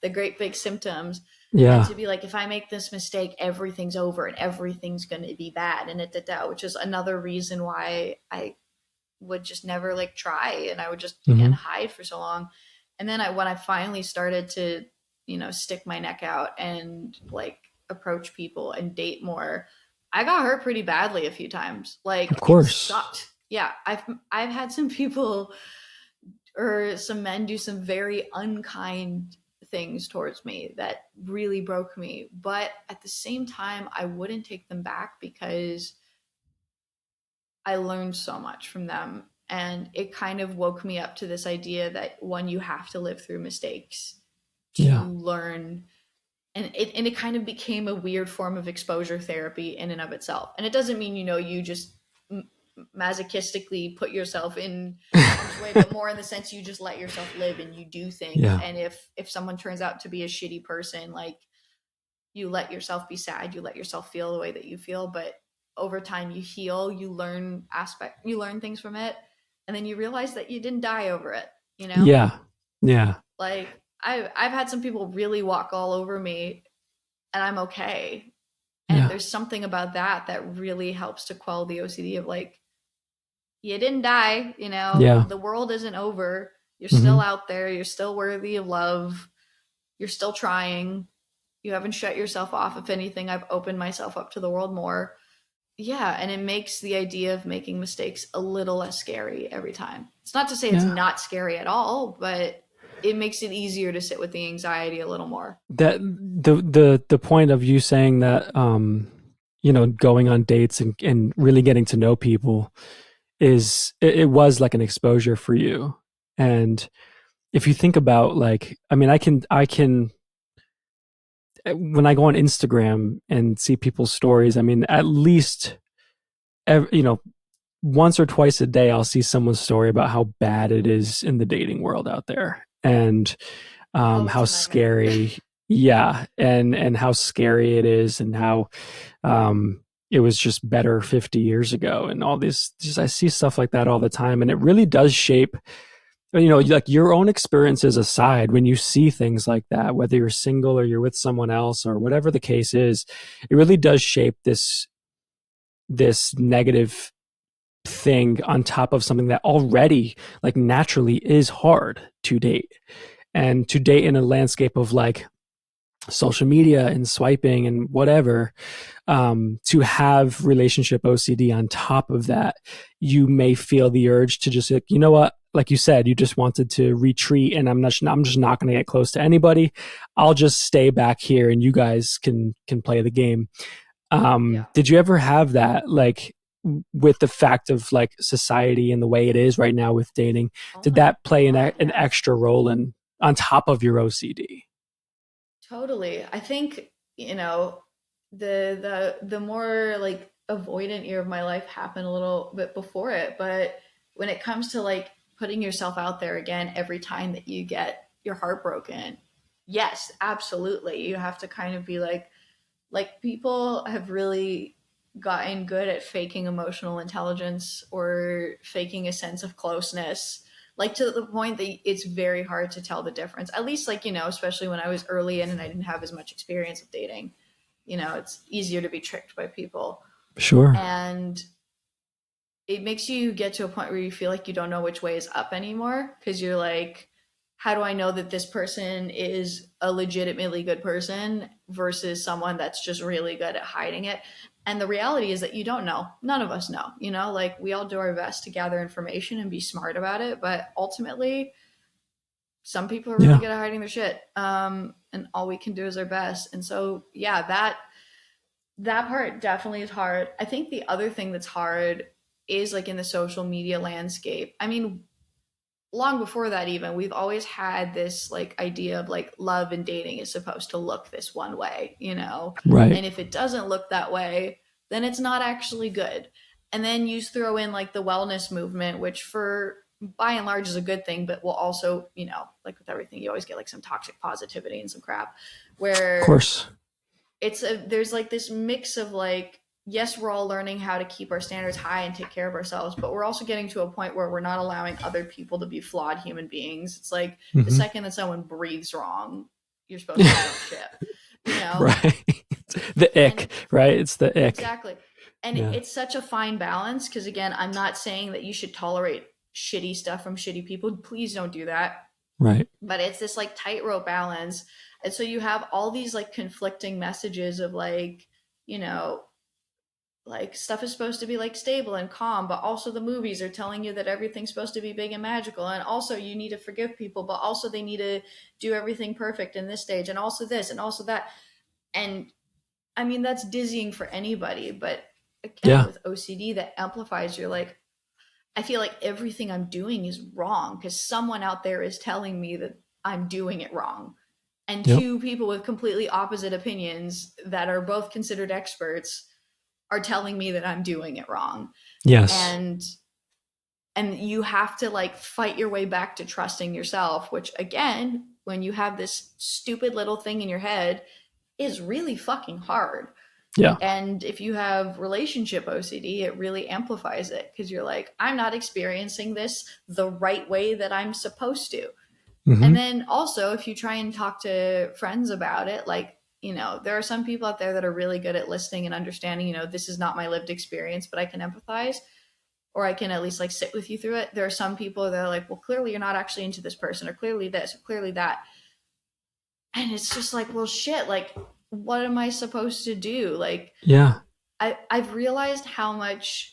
the great big symptoms. And Yeah. to be like, if I make this mistake, everything's over and everything's going to be bad. And which is another reason why I would just never like try. And I would just, again, Hmm. hide for so long. And then when I finally started to, stick my neck out and like approach people and date more, I got hurt pretty badly a few times. Of Like it course. sucked. Yeah, I've had some people or some men do some very unkind things towards me that really broke me. But at the same time, I wouldn't take them back because I learned so much from them. And it kind of woke me up to this idea that one, you have to live through mistakes to Yeah. learn. And it kind of became a weird form of exposure therapy in and of itself. And it doesn't mean, you just masochistically put yourself in harm's way, but more in the sense you just let yourself live and you do things. Yeah. And if someone turns out to be a shitty person, like you let yourself be sad, you let yourself feel the way that you feel, but over time you heal, you learn things from it, and then you realize that you didn't die over it, you know? Yeah. Yeah. Like I've had some people really walk all over me and I'm okay. And Yeah. there's something about that that really helps to quell the OCD of like, you didn't die, Yeah. the world isn't over. You're still Hmm. out there, you're still worthy of love, you're still trying. You haven't shut yourself off. If anything, I've opened myself up to the world more. Yeah, and it makes the idea of making mistakes a little less scary every time. It's not to say it's Yeah. not scary at all, but it makes it easier to sit with the anxiety a little more. That the point of you saying that, going on dates and really getting to know people is, it was like an exposure for you. And if you think about, like, I mean, I can when I go on Instagram and see people's stories, I mean, at least once or twice a day I'll see someone's story about how bad it is in the dating world out there, and Oh, it's how a nightmare. scary. Yeah, and how scary it is, and how it was just better 50 years ago, and all this. Just, I see stuff like that all the time, and it really does shape, like, your own experiences aside. When you see things like that, whether you're single or you're with someone else or whatever the case is, it really does shape this negative thing on top of something that already, like, naturally is hard to date, and to date in a landscape of, like, social media and swiping and whatever. To have relationship OCD on top of that, you may feel the urge to just, like, you know what, like you said, you just wanted to retreat, and I'm just not going to get close to anybody. I'll just stay back here and you guys can play the game. Yeah. Did you ever have that, like, with the fact of, like, society and the way it is right now with dating? Oh Did my that play God, an yeah. extra role in, on top of your OCD? Totally. I think, the more like avoidant year of my life happened a little bit before it, but when it comes to like putting yourself out there again every time that you get your heart broken, yes, absolutely. You have to kind of be like people have really gotten good at faking emotional intelligence or faking a sense of closeness, like to the point that it's very hard to tell the difference, at least like especially when I was early in and I didn't have as much experience of dating. It's easier to be tricked by people, Sure. and it makes you get to a point where you feel like you don't know which way is up anymore because you're like, how do I know that this person is a legitimately good person versus someone that's just really good at hiding it? And the reality is that you don't know. None of us know, you know, like we all do our best to gather information and be smart about it. But ultimately, some people are really Yeah. good at hiding their shit. And all we can do is our best. And so, yeah, that part definitely is hard. I think the other thing that's hard is like in the social media landscape. I mean, long before that even, we've always had this like idea of like love and dating is supposed to look this one way, you know? Right. And if it doesn't look that way, then it's not actually good. And then you throw in like the wellness movement, which for by and large is a good thing, but will also, you know, like with everything, you always get like some toxic positivity and some crap Of where course. there's like this mix of like, yes, we're all learning how to keep our standards high and take care of ourselves, but we're also getting to a point where we're not allowing other people to be flawed human beings. It's like the Hmm. second that someone breathes wrong, you're supposed to jump ship, you know? Right. The And ick, right? It's the ick. exactly. And Yeah. it's such a fine balance because, again, I'm not saying that you should tolerate shitty stuff from shitty people. Please don't do that. Right. But it's this like tightrope balance. And so you have all these like conflicting messages of like, you know, like stuff is supposed to be like stable and calm, but also the movies are telling you that everything's supposed to be big and magical, and also you need to forgive people, but also they need to do everything perfect in this stage, and also this and also that. And I mean that's dizzying for anybody, but again Yeah. with OCD that amplifies, you're like, I feel like everything I'm doing is wrong because someone out there is telling me that I'm doing it wrong, and Yep. two people with completely opposite opinions that are both considered experts are telling me that I'm doing it wrong. Yes. And you have to like fight your way back to trusting yourself, which again, when you have this stupid little thing in your head, is really fucking hard. Yeah. And if you have relationship OCD, it really amplifies it because you're like, I'm not experiencing this the right way that I'm supposed to. And Hmm. then also, if you try and talk to friends about it, like, you know, there are some people out there that are really good at listening and understanding, you know, this is not my lived experience, but I can empathize or I can at least like sit with you through it. There are some people that are like, well, clearly you're not actually into this person, or clearly this, or clearly that. And it's just like, well, shit, like, what am I supposed to do? Like, Yeah. I've realized how much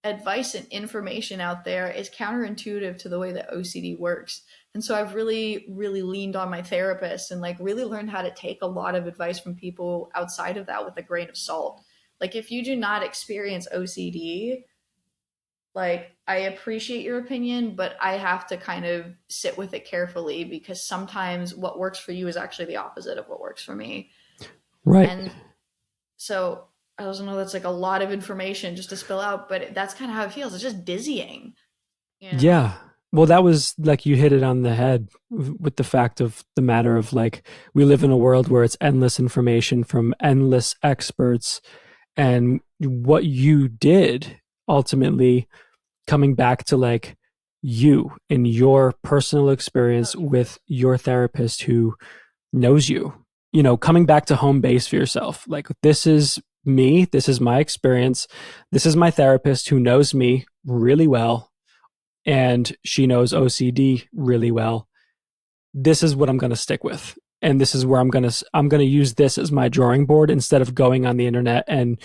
advice and information out there is counterintuitive to the way that OCD works. And so I've really, really leaned on my therapist and like really learned how to take a lot of advice from people outside of that with a grain of salt. Like if you do not experience OCD, like I appreciate your opinion, but I have to kind of sit with it carefully because sometimes what works for you is actually the opposite of what works for me. Right. And so I don't know, that's like a lot of information just to spill out, but that's kind of how it feels. It's just dizzying, you know? Yeah. Well, that was like you hit it on the head with the fact of the matter of like we live in a world where it's endless information from endless experts, and what you did ultimately coming back to like you and your personal Oh, experience yeah. with your therapist who knows you, you know, coming back to home base for yourself. Like, this is me, this is my experience, this is my therapist who knows me really well, and she knows OCD really well. This is what I'm going to stick with. And this is where I'm going to use this as my drawing board instead of going on the internet and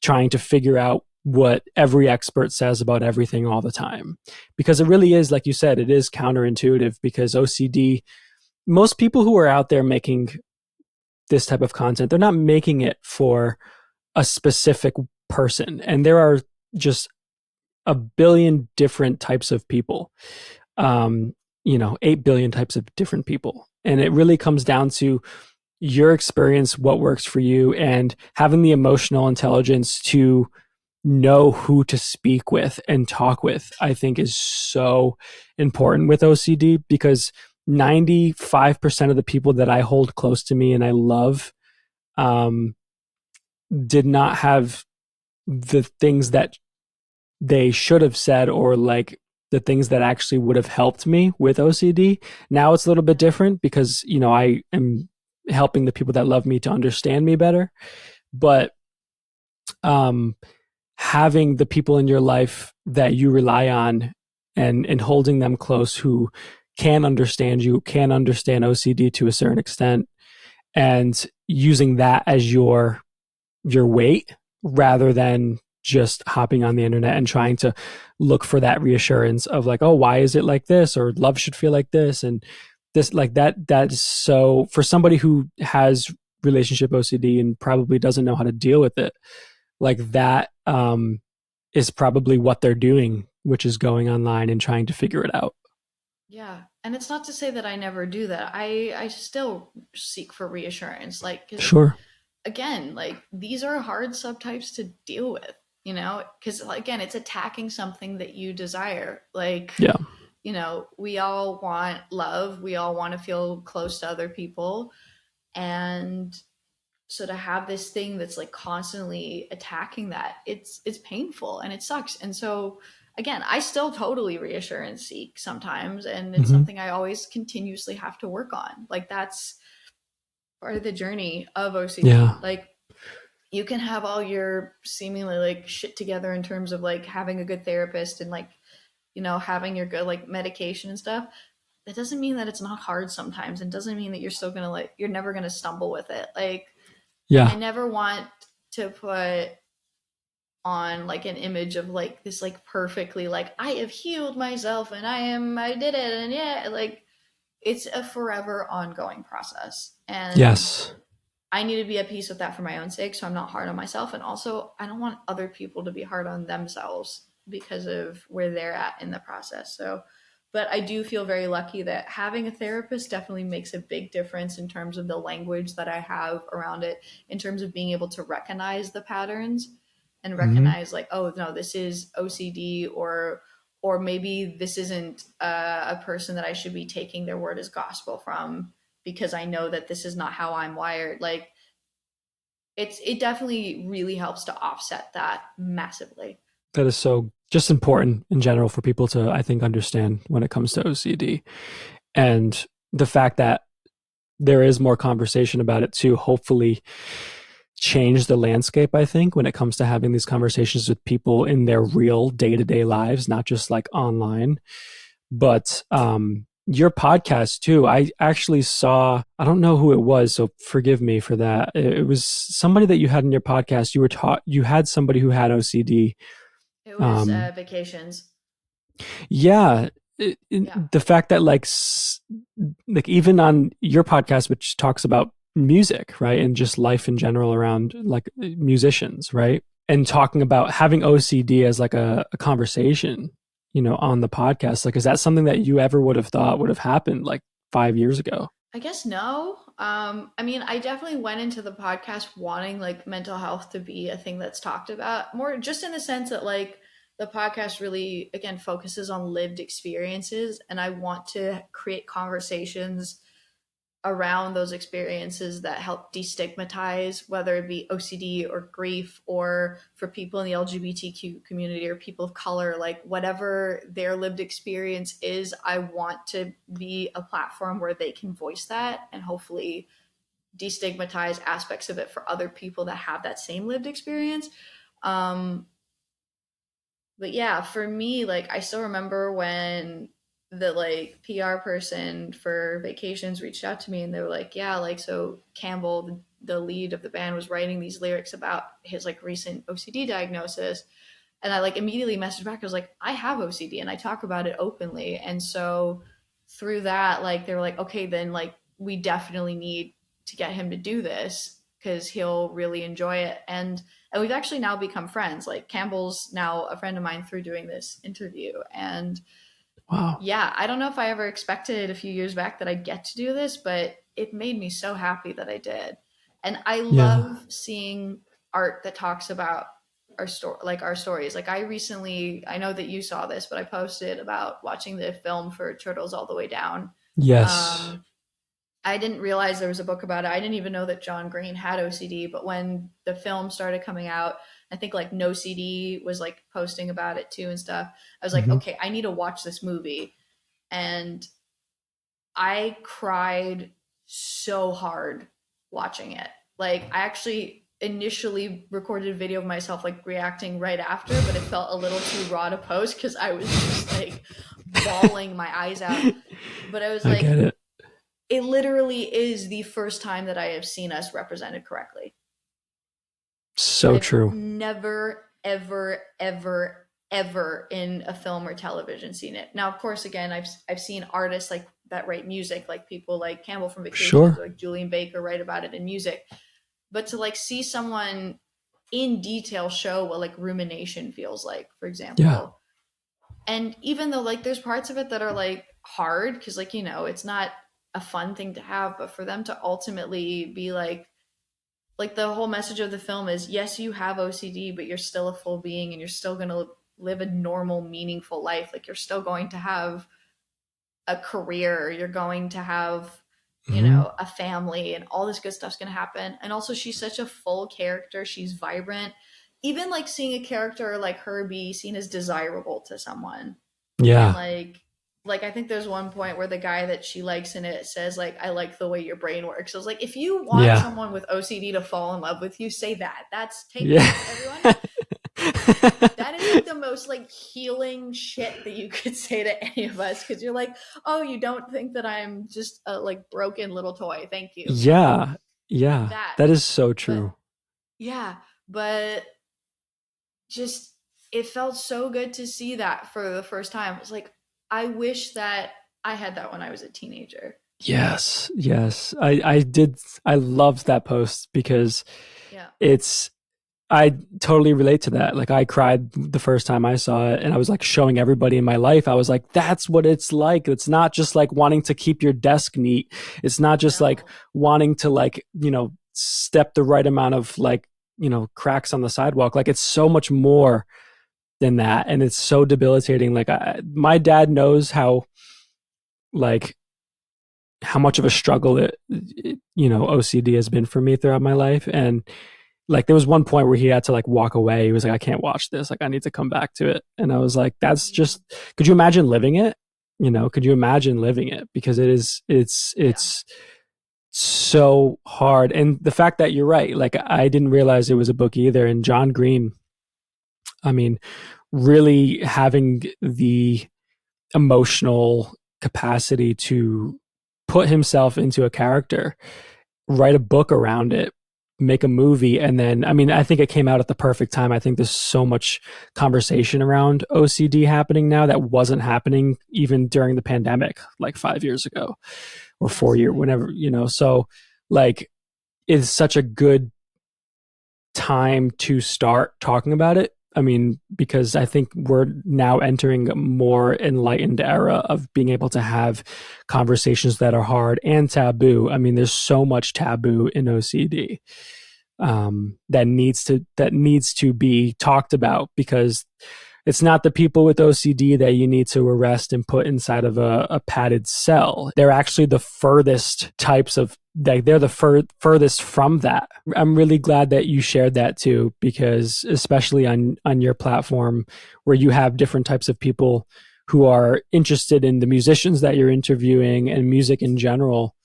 trying to figure out what every expert says about everything all the time. Because it really is, like you said, it is counterintuitive because OCD, most people who are out there making this type of content, they're not making it for a specific person. And there are just a billion different types of people, um, 8 billion types of different people. And it really comes down to your experience, what works for you, and having the emotional intelligence to know who to speak with and talk with, I think is so important with OCD because 95% of the people that I hold close to me and I love um, did not have the things that they should have said, or like the things that actually would have helped me with OCD. Now it's a little bit different because, I am helping the people that love me to understand me better. But um, having the people in your life that you rely on and holding them close who can understand you, can understand OCD to a certain extent, and using that as your weight rather than just hopping on the internet and trying to look for that reassurance of like, oh, why is it like this, or love should feel like this, and this like that is so, for somebody who has relationship OCD and probably doesn't know how to deal with it, like that is probably what they're doing, which is going online and trying to figure it out. Yeah. And it's not to say that I never do that. I still seek for reassurance. Like, because Sure. again, like these are hard subtypes to deal with, you know, because again, it's attacking something that you desire. Like, Yeah. you know, we all want love, we all want to feel close to other people. And so to have this thing that's like constantly attacking that, it's painful and it sucks. And so again, I still totally reassurance seek sometimes, and it's Hmm. something I always continuously have to work on. Like that's part of the journey of OCD. Yeah. Like you can have all your seemingly like shit together in terms of like having a good therapist and like, you know, having your good like medication and stuff. That doesn't mean that it's not hard sometimes, and doesn't mean that you're still gonna like, you're never gonna stumble with it. Like I Yeah. never want to put on like an image of like this like perfectly like I have healed myself and I did it, and yeah, like it's a forever ongoing process. And Yes. I need to be at peace with that for my own sake, so I'm not hard on myself. And also, I don't want other people to be hard on themselves because of where they're at in the process. So, but I do feel very lucky that having a therapist definitely makes a big difference in terms of the language that I have around it, in terms of being able to recognize the patterns and Hmm. recognize like, oh no, this is OCD, or maybe this isn't a person that I should be taking their word as gospel from, because I know that this is not how I'm wired. Like it definitely really helps to offset that massively. That is so just important in general for people to, I think, understand when it comes to OCD. And the fact that there is more conversation about it to hopefully change the landscape, I think, when it comes to having these conversations with people in their real day-to-day lives, not just like online. But your podcast too, I actually saw, I don't know who it was, so forgive me for that. It was somebody that you had in your podcast. You were taught, you had somebody who had OCD. It was um vacations. yeah. Yeah. The fact that like even on your podcast, which talks about music, right, and just life in general around like musicians, right, and talking about having OCD as like a conversation, on the podcast, like, is that something that you ever would have thought would have happened like 5 years ago? I guess no. I mean, I definitely went into the podcast wanting like mental health to be a thing that's talked about more, just in the sense that like the podcast really again focuses on lived experiences, and I want to create conversations around those experiences that help destigmatize, whether it be OCD or grief, or for people in the LGBTQ community or people of color, like whatever their lived experience is, I want to be a platform where they can voice that and hopefully destigmatize aspects of it for other people that have that same lived experience. Um, but yeah, for me, like I still remember when the like PR person for vacations reached out to me and they were like, yeah, like so Campbell, the lead of the band, was writing these lyrics about his like recent OCD diagnosis. And I like immediately messaged back. I was like, I have OCD and I talk about it openly. And so through that, like they were like, okay, then like we definitely need to get him to do this because he'll really enjoy it. And we've actually now become friends. Like Campbell's now a friend of mine through doing this interview. And Wow. yeah, I don't know if I ever expected a few years back that I'd get to do this, but it made me so happy that I did. And I Yeah. love seeing art that talks about our story, like our stories. Like I recently, I know that you saw this, but I posted about watching the film for Turtles All the Way Down. Yes. Um, I didn't realize there was a book about it. I didn't even know that John Green had OCD. But when the film started coming out, I think like No CD was like posting about it too and stuff. I was like, Hmm. okay, I need to watch this movie. And I cried so hard watching it. Like I actually initially recorded a video of myself like reacting right after, but it felt a little too raw to post because I was just like bawling my eyes out. But I was I like, get it. it literally is the first time that I have seen us represented correctly. So I've true. never, ever, ever, ever in a film or television seen it. Now, of course, again, I've seen artists like that write music, like people like Campbell from Vacations Sure. or like Julian Baker write about it in music. But to like see someone in detail show what like rumination feels like, for Yeah. example. And even though like there's parts of it that are like hard because like it's not a fun thing to have, but for them to ultimately be like the whole message of the film is yes, you have OCD, but you're still a full being and you're still going to live a normal, meaningful life. Like you're still going to have a career, you're going to have, Hmm. a family, and all this good stuff's going to happen. And also, she's such a full character. She's vibrant. Even like seeing a character like her be seen as desirable to someone. And Yeah. like I think there's one point where the guy that she likes in it says like I like the way your brain works. So I was like if you want Yeah. someone with OCD to fall in love with you, say that. That's take Yeah. notes, everyone. That is like the most like healing shit that you could say to any of us because you're like, oh, you don't think that I'm just a like broken little toy. Thank you. Yeah. Yeah. That. That is so But true. yeah, but just it felt so good to see that for the first time. It was like I wish that I had that when I was a teenager. Yes. Yes. I did. I loved that post because Yeah. it's, I totally relate to that. Like I cried the first time I saw it and I was like showing everybody in my life. I was like, that's what it's like. It's not just like wanting to keep your desk neat. It's not just like No. wanting to like, step the right amount of like, cracks on the sidewalk. Like it's so much more than that. And it's so debilitating. Like my dad knows like, how much of a struggle OCD has been for me throughout my life. And like there was one point where he had to like walk away. He was like, I can't watch this. Like I need to come back to it. And I was like, that's Mm. just, could you imagine living it? Could you imagine living it? Because Yeah. it's so hard. And the fact that you're right, like I didn't realize it was a book either. And John Green, I mean, really having the emotional capacity to put himself into a character, write a book around it, make a movie, and then I mean, I think it came out at the perfect time. I think there's so much conversation around OCD happening now that wasn't happening even during the pandemic, like 5 years ago or 4 year, Massively. whenever, so like it's such a good time to start talking about it. I mean, because I think we're now entering a more enlightened era of being able to have conversations that are hard and taboo. I mean, there's so much taboo in OCD that needs to be talked about because it's not the people with OCD that you need to arrest and put inside of a padded cell. They're actually the furthest types of, like, they're the furthest from that. I'm really glad that you shared that too, because especially on your platform where you have different types of people who are interested in the musicians that you're interviewing and music in general,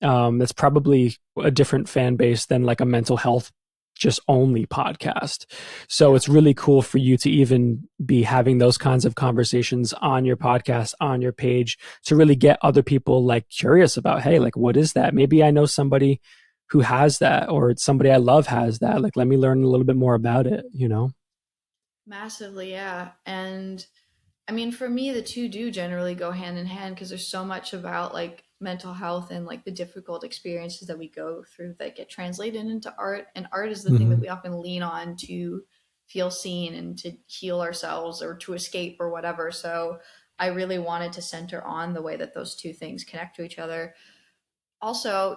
that's probably a different fan base than like a mental health just only podcast. So Yeah. it's really cool for you to even be having those kinds of conversations on your podcast, on your page, to really get other people like curious about, hey, like, what is that? Maybe I know somebody who has that, or somebody I love has that. Like, let me learn a little bit more about it. Massively, yeah. And I mean, for me, the two do generally go hand in hand because there's so much about like mental health and like the difficult experiences that we go through that get translated into art. And art is the thing that Mm-hmm. we often lean on to feel seen and to heal ourselves or to escape or whatever. So I really wanted to center on the way that those two things connect to each other. Also,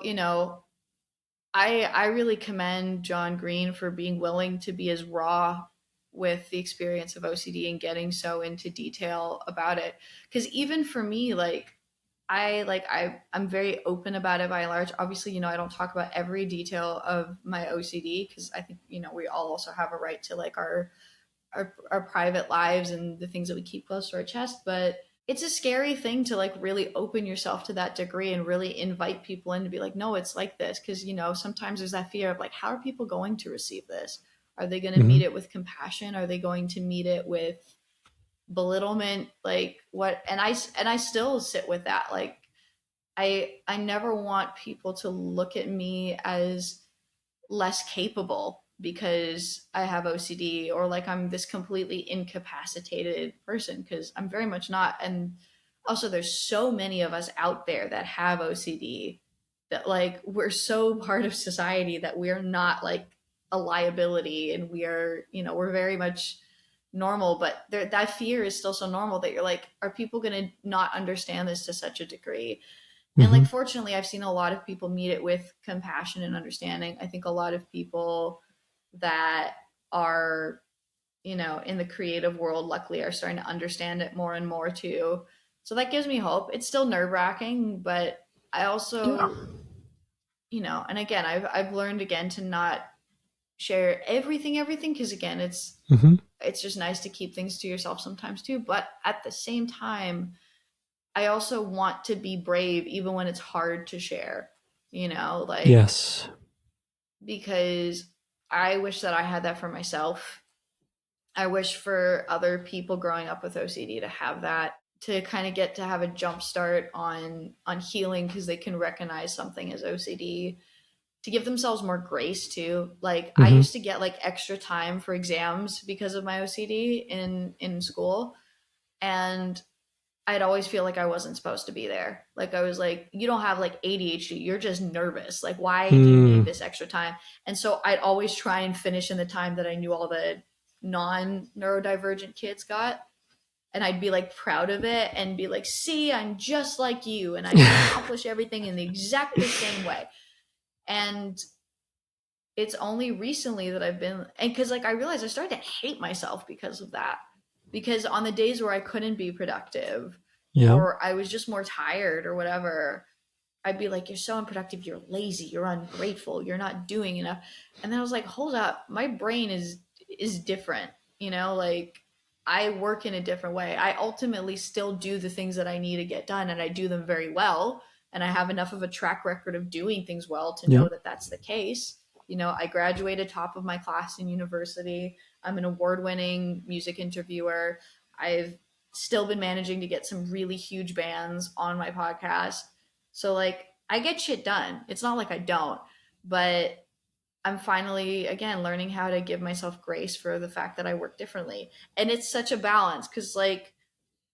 I really commend John Green for being willing to be as raw with the experience of OCD and getting so into detail about it. Because even for me, I'm very open about it by and large. Obviously, I don't talk about every detail of my OCD because I think we all also have a right to like our private lives and the things that we keep close to our chest. But it's a scary thing to like really open yourself to that degree and really invite people in to be like, no, it's like this. Cause sometimes there's that fear of like, how are people going to receive this? Are they going to Mm-hmm. meet it with compassion? Are they going to meet it with belittlement, like what, and I still sit with that. Like I never want people to look at me as less capable because I have OCD, or like I'm this completely incapacitated person, because I'm very much not. And also, there's so many of us out there that have OCD, that like we're so part of society that we're not like a liability, and we are, you know, we're very much normal, but there, that fear is still so normal that you're like, are people going to not understand this to such a degree? And Mm-hmm. like, fortunately, I've seen a lot of people meet it with compassion and understanding. I think a lot of people that are, you know, in the creative world, luckily, are starting to understand it more and more too. So that gives me hope. It's still nerve wracking, but I Yeah. also, you know, and again, I've learned again to not share everything, because again, Mm-hmm. it's just nice to keep things to yourself sometimes too. But at the same time, I also want to be brave even when it's hard to share, you know, like, Yes. because I wish that I had that for myself. I wish for other people growing up with OCD to have that, to kind of get to have a jump start on healing, because they can recognize something as OCD, to give themselves more grace too. Like I Mm-hmm. used to get like extra time for exams because of my OCD in school, and I'd always feel like I wasn't supposed to be there. Like I was like, you don't have like ADHD, you're just nervous. Like why do you need Mm. this extra time? And so I'd always try and finish in the time that I knew all the non-neurodivergent kids got. And I'd be like proud of it and be like, see, I'm just like you, and I can accomplish everything in the exact the same way. And it's only recently that I've been, and because like I realized I started to hate myself because of that. Because on the days where I couldn't be productive, Yeah. or I was just more tired or whatever, I'd be like, you're so unproductive, you're lazy, you're ungrateful, you're not doing enough. And then I was like, hold up, my brain is different, you know, like I work in a different way. I ultimately still do the things that I need to get done, and I do them very well. And I have enough of a track record of doing things well to Yeah. know that that's the case. You know, I graduated top of my class in university. I'm an award-winning music interviewer. I've still been managing to get some really huge bands on my podcast. So like I get shit done. It's not like I don't, but I'm finally again learning how to give myself grace for the fact that I work differently. And it's such a balance, cuz like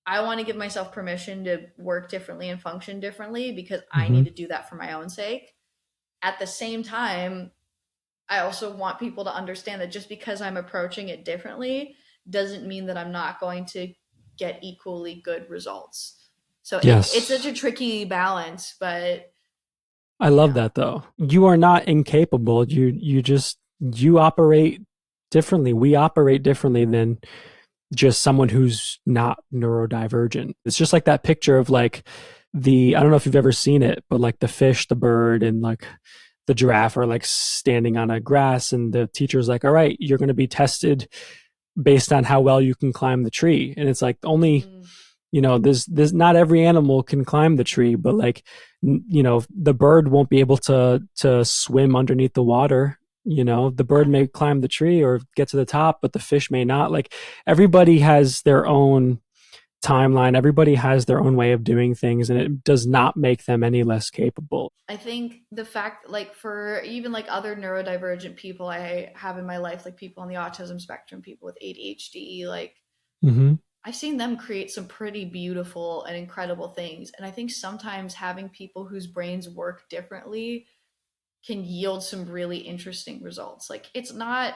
I want to give myself permission to work differently and function differently, because I Mm-hmm. need to do that for my own sake. At the same time, I also want people to understand that just because I'm approaching it differently doesn't mean that I'm not going to get equally good results. So it's such Yes. a tricky balance, but I you love know, that though. You are not incapable. You just you operate differently. We operate differently than just someone who's not neurodivergent. It's just like that picture of like the I don't know if you've ever seen it, but like the fish, the bird, and like the giraffe are like standing on a grass, and the teacher's like, all right, you're going to be tested based on how well you can climb the tree. And it's like only, mm, there's not every animal can climb the tree, but like, the bird won't be able to swim underneath the water. The bird yeah, may climb the tree or get to the top, but the fish may not. Like everybody has their own timeline. Everybody has their own way of doing things, and it does not make them any less capable. I think the fact, like, for even like other neurodivergent people I have in my life, like people on the autism spectrum, people with ADHD, like Mm-hmm. I've seen them create some pretty beautiful and incredible things. And I think sometimes having people whose brains work differently can yield some really interesting results. Like it's not,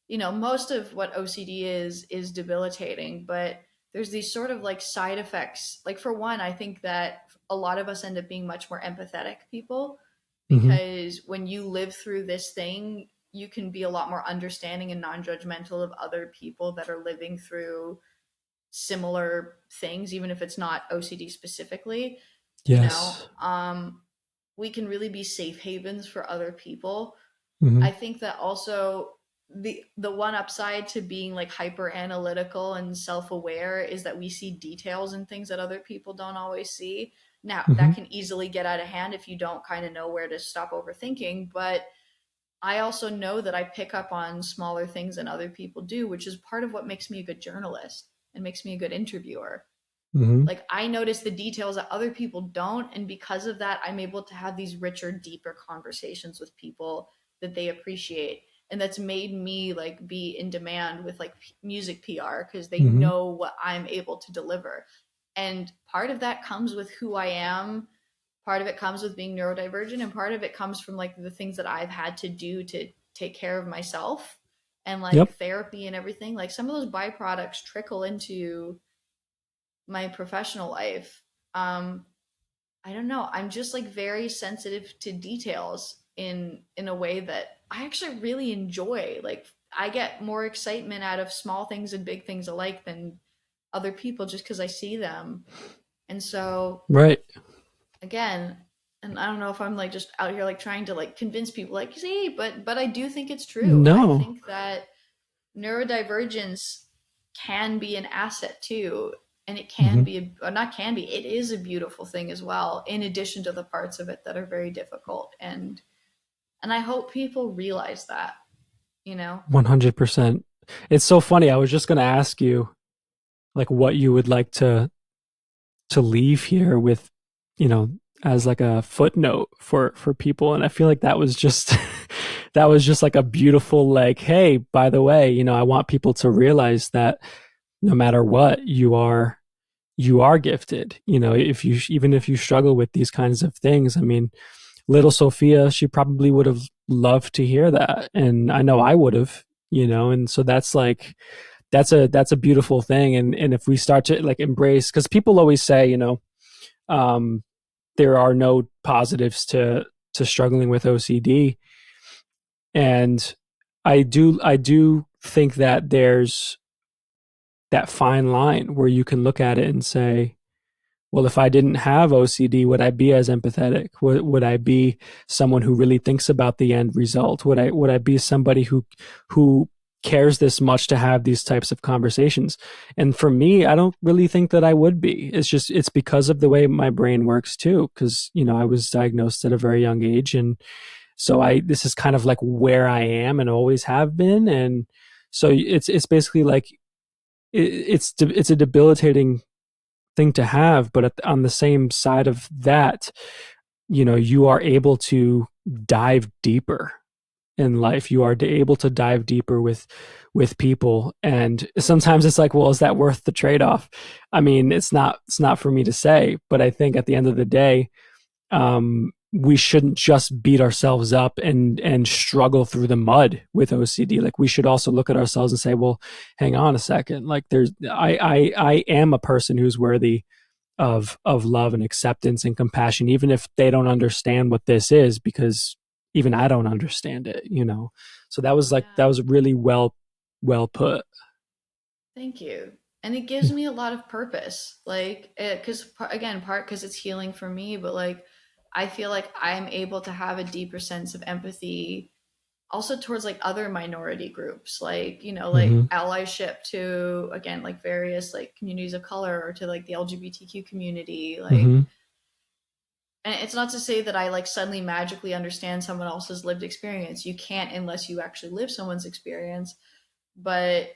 you know, most of what OCD is debilitating, but there's these sort of like side effects. Like for one, I think that a lot of us end up being much more empathetic people, Mm-hmm. because when you live through this thing, you can be a lot more understanding and non-judgmental of other people that are living through similar things, even if it's not OCD specifically. You know, Yes. we can really be safe havens for other people. Mm-hmm. I think that also the one upside to being like hyper analytical and self-aware is that we see details and things that other people don't always see. Now, Mm-hmm. that can easily get out of hand if you don't kind of know where to stop overthinking, but I also know that I pick up on smaller things than other people do, which is part of what makes me a good journalist and makes me a good interviewer. Hmm. Like I notice the details that other people don't, and because of that I'm able to have these richer, deeper conversations with people that they appreciate, and that's made me like be in demand with like music PR because they Hmm. know what I'm able to deliver. And part of that comes with who I am, part of it comes with being neurodivergent, and part of it comes from like the things that I've had to do to take care of myself, and Yep. like therapy and everything. Like some of those byproducts trickle into my professional life. um I don't know, I'm just like very sensitive to details in a way that I actually really enjoy. Like I get more excitement out of small things and big things alike than other people just because I see them. And so Right. again, and I don't know if I'm like just out here like trying to like convince people like, see, but I do think it's true. I No. think that neurodivergence can be an asset too, and it can Hmm. be or not can be, it is a beautiful thing as well, in addition to the parts of it that are very difficult. And I hope people realize that, you know. 100%. It's so funny. I was just going to ask you like what you would like to leave here with, you know, as like a footnote for people. And I feel like that was just that was just like a beautiful like, hey, by the way, you know, I want people to realize that no matter what, you are gifted. You know, if you even if you struggle with these kinds of things, I mean, little Sophia, she probably would have loved to hear that. And I know I would have, you know, and so that's like that's a beautiful thing. And if we start to like embrace, because people always say, you know, um, there are no positives to struggling with OCD, and I do think that there's that fine line where you can look at it and say, well, if I didn't have OCD, would I be as empathetic? Would I be someone who really thinks about the end result? Would I be somebody who cares this much to have these types of conversations? And for me, I don't really think that I would be. It's because of the way my brain works too. Because you know I was diagnosed at a very young age, and so I this is kind of like where I am and always have been. And so it's basically like it's a debilitating thing to have, but on the same side of that, you know, you are able to dive deeper in life. You are able to dive deeper with people, and sometimes it's like, well, is that worth the trade-off? I mean, it's not for me to say, but I think at the end of the day, we shouldn't just beat ourselves up and struggle through the mud with OCD. Like we should also look at ourselves and say, well, hang on a second. Like I am a person who's worthy of love and acceptance and compassion, even if they don't understand what this is, because even I don't understand it, you know. So that Yeah. was really well put. Thank you. And it gives me a lot of purpose. Like, because again, part because it's healing for me, but like, I feel like I'm able to have a deeper sense of empathy also towards like other minority groups, like, you know, like Mm-hmm. allyship to, again, like various like communities of color, or to like the LGBTQ community. Like, Mm-hmm. and it's not to say that I like suddenly magically understand someone else's lived experience. You can't unless you actually live someone's experience. But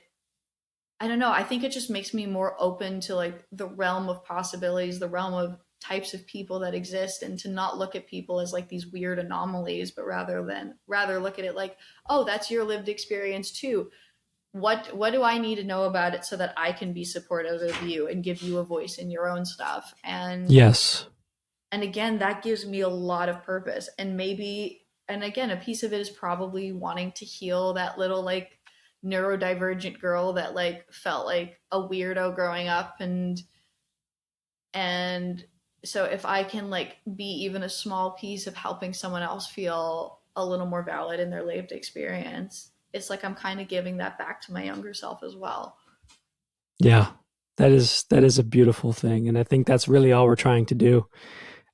I don't know. I think it just makes me more open to like the realm of possibilities, the realm of types of people that exist, and to not look at people as like these weird anomalies, but rather look at it like, oh, that's your lived experience too. What do I need to know about it so that I can be supportive of you and give you a voice in your own stuff? Yes. And again, that gives me a lot of purpose. And maybe, and again, a piece of it is probably wanting to heal that little like neurodivergent girl that like felt like a weirdo growing up. And so if I can like be even a small piece of helping someone else feel a little more valid in their lived experience, it's like I'm kind of giving that back to my younger self as well. Yeah. That is a beautiful thing. And I think that's really all we're trying to do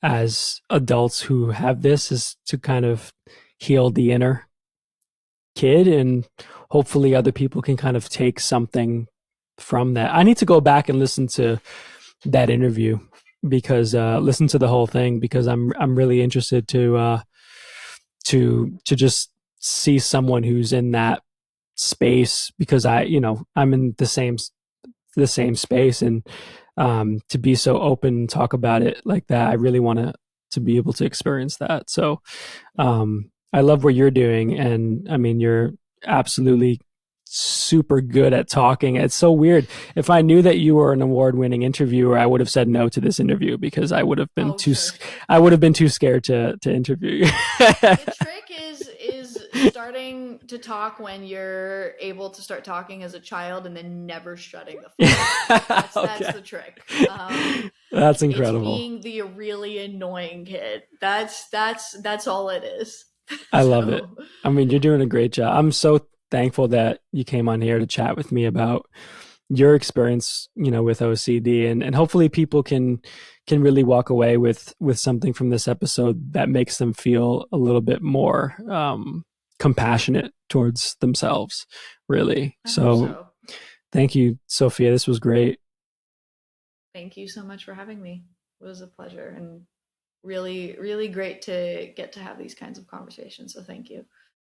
as adults who have this, is to kind of heal the inner kid, and hopefully other people can kind of take something from that. I need to go back and listen to that interview, because listen to the whole thing, because I'm really interested to just see someone who's in that space, because I, you know, I'm in the the same space, and to be so open and talk about it like that. I really want to be able to experience that. So I love what you're doing, and I mean, you're absolutely super good at talking. It's so weird. If I knew that you were an award-winning interviewer, I would have said no to this interview because Oh, sure. I would have been too scared to interview you. The trick is starting to talk when you're able to start talking as a child and then never shutting the fuck up. That's Okay. the trick. That's It's incredible. being the really annoying kid. That's all it is. I love it. So, I mean, you're doing a great job. I'm so thankful that you came on here to chat with me about your experience, with OCD, and hopefully people can really walk away with something from this episode that makes them feel a little bit more compassionate towards themselves, really. I hope So so. thank you, Sophia. This was great. Thank you so much for having me. It was a pleasure and really, really great to get to have these kinds of conversations. So thank you.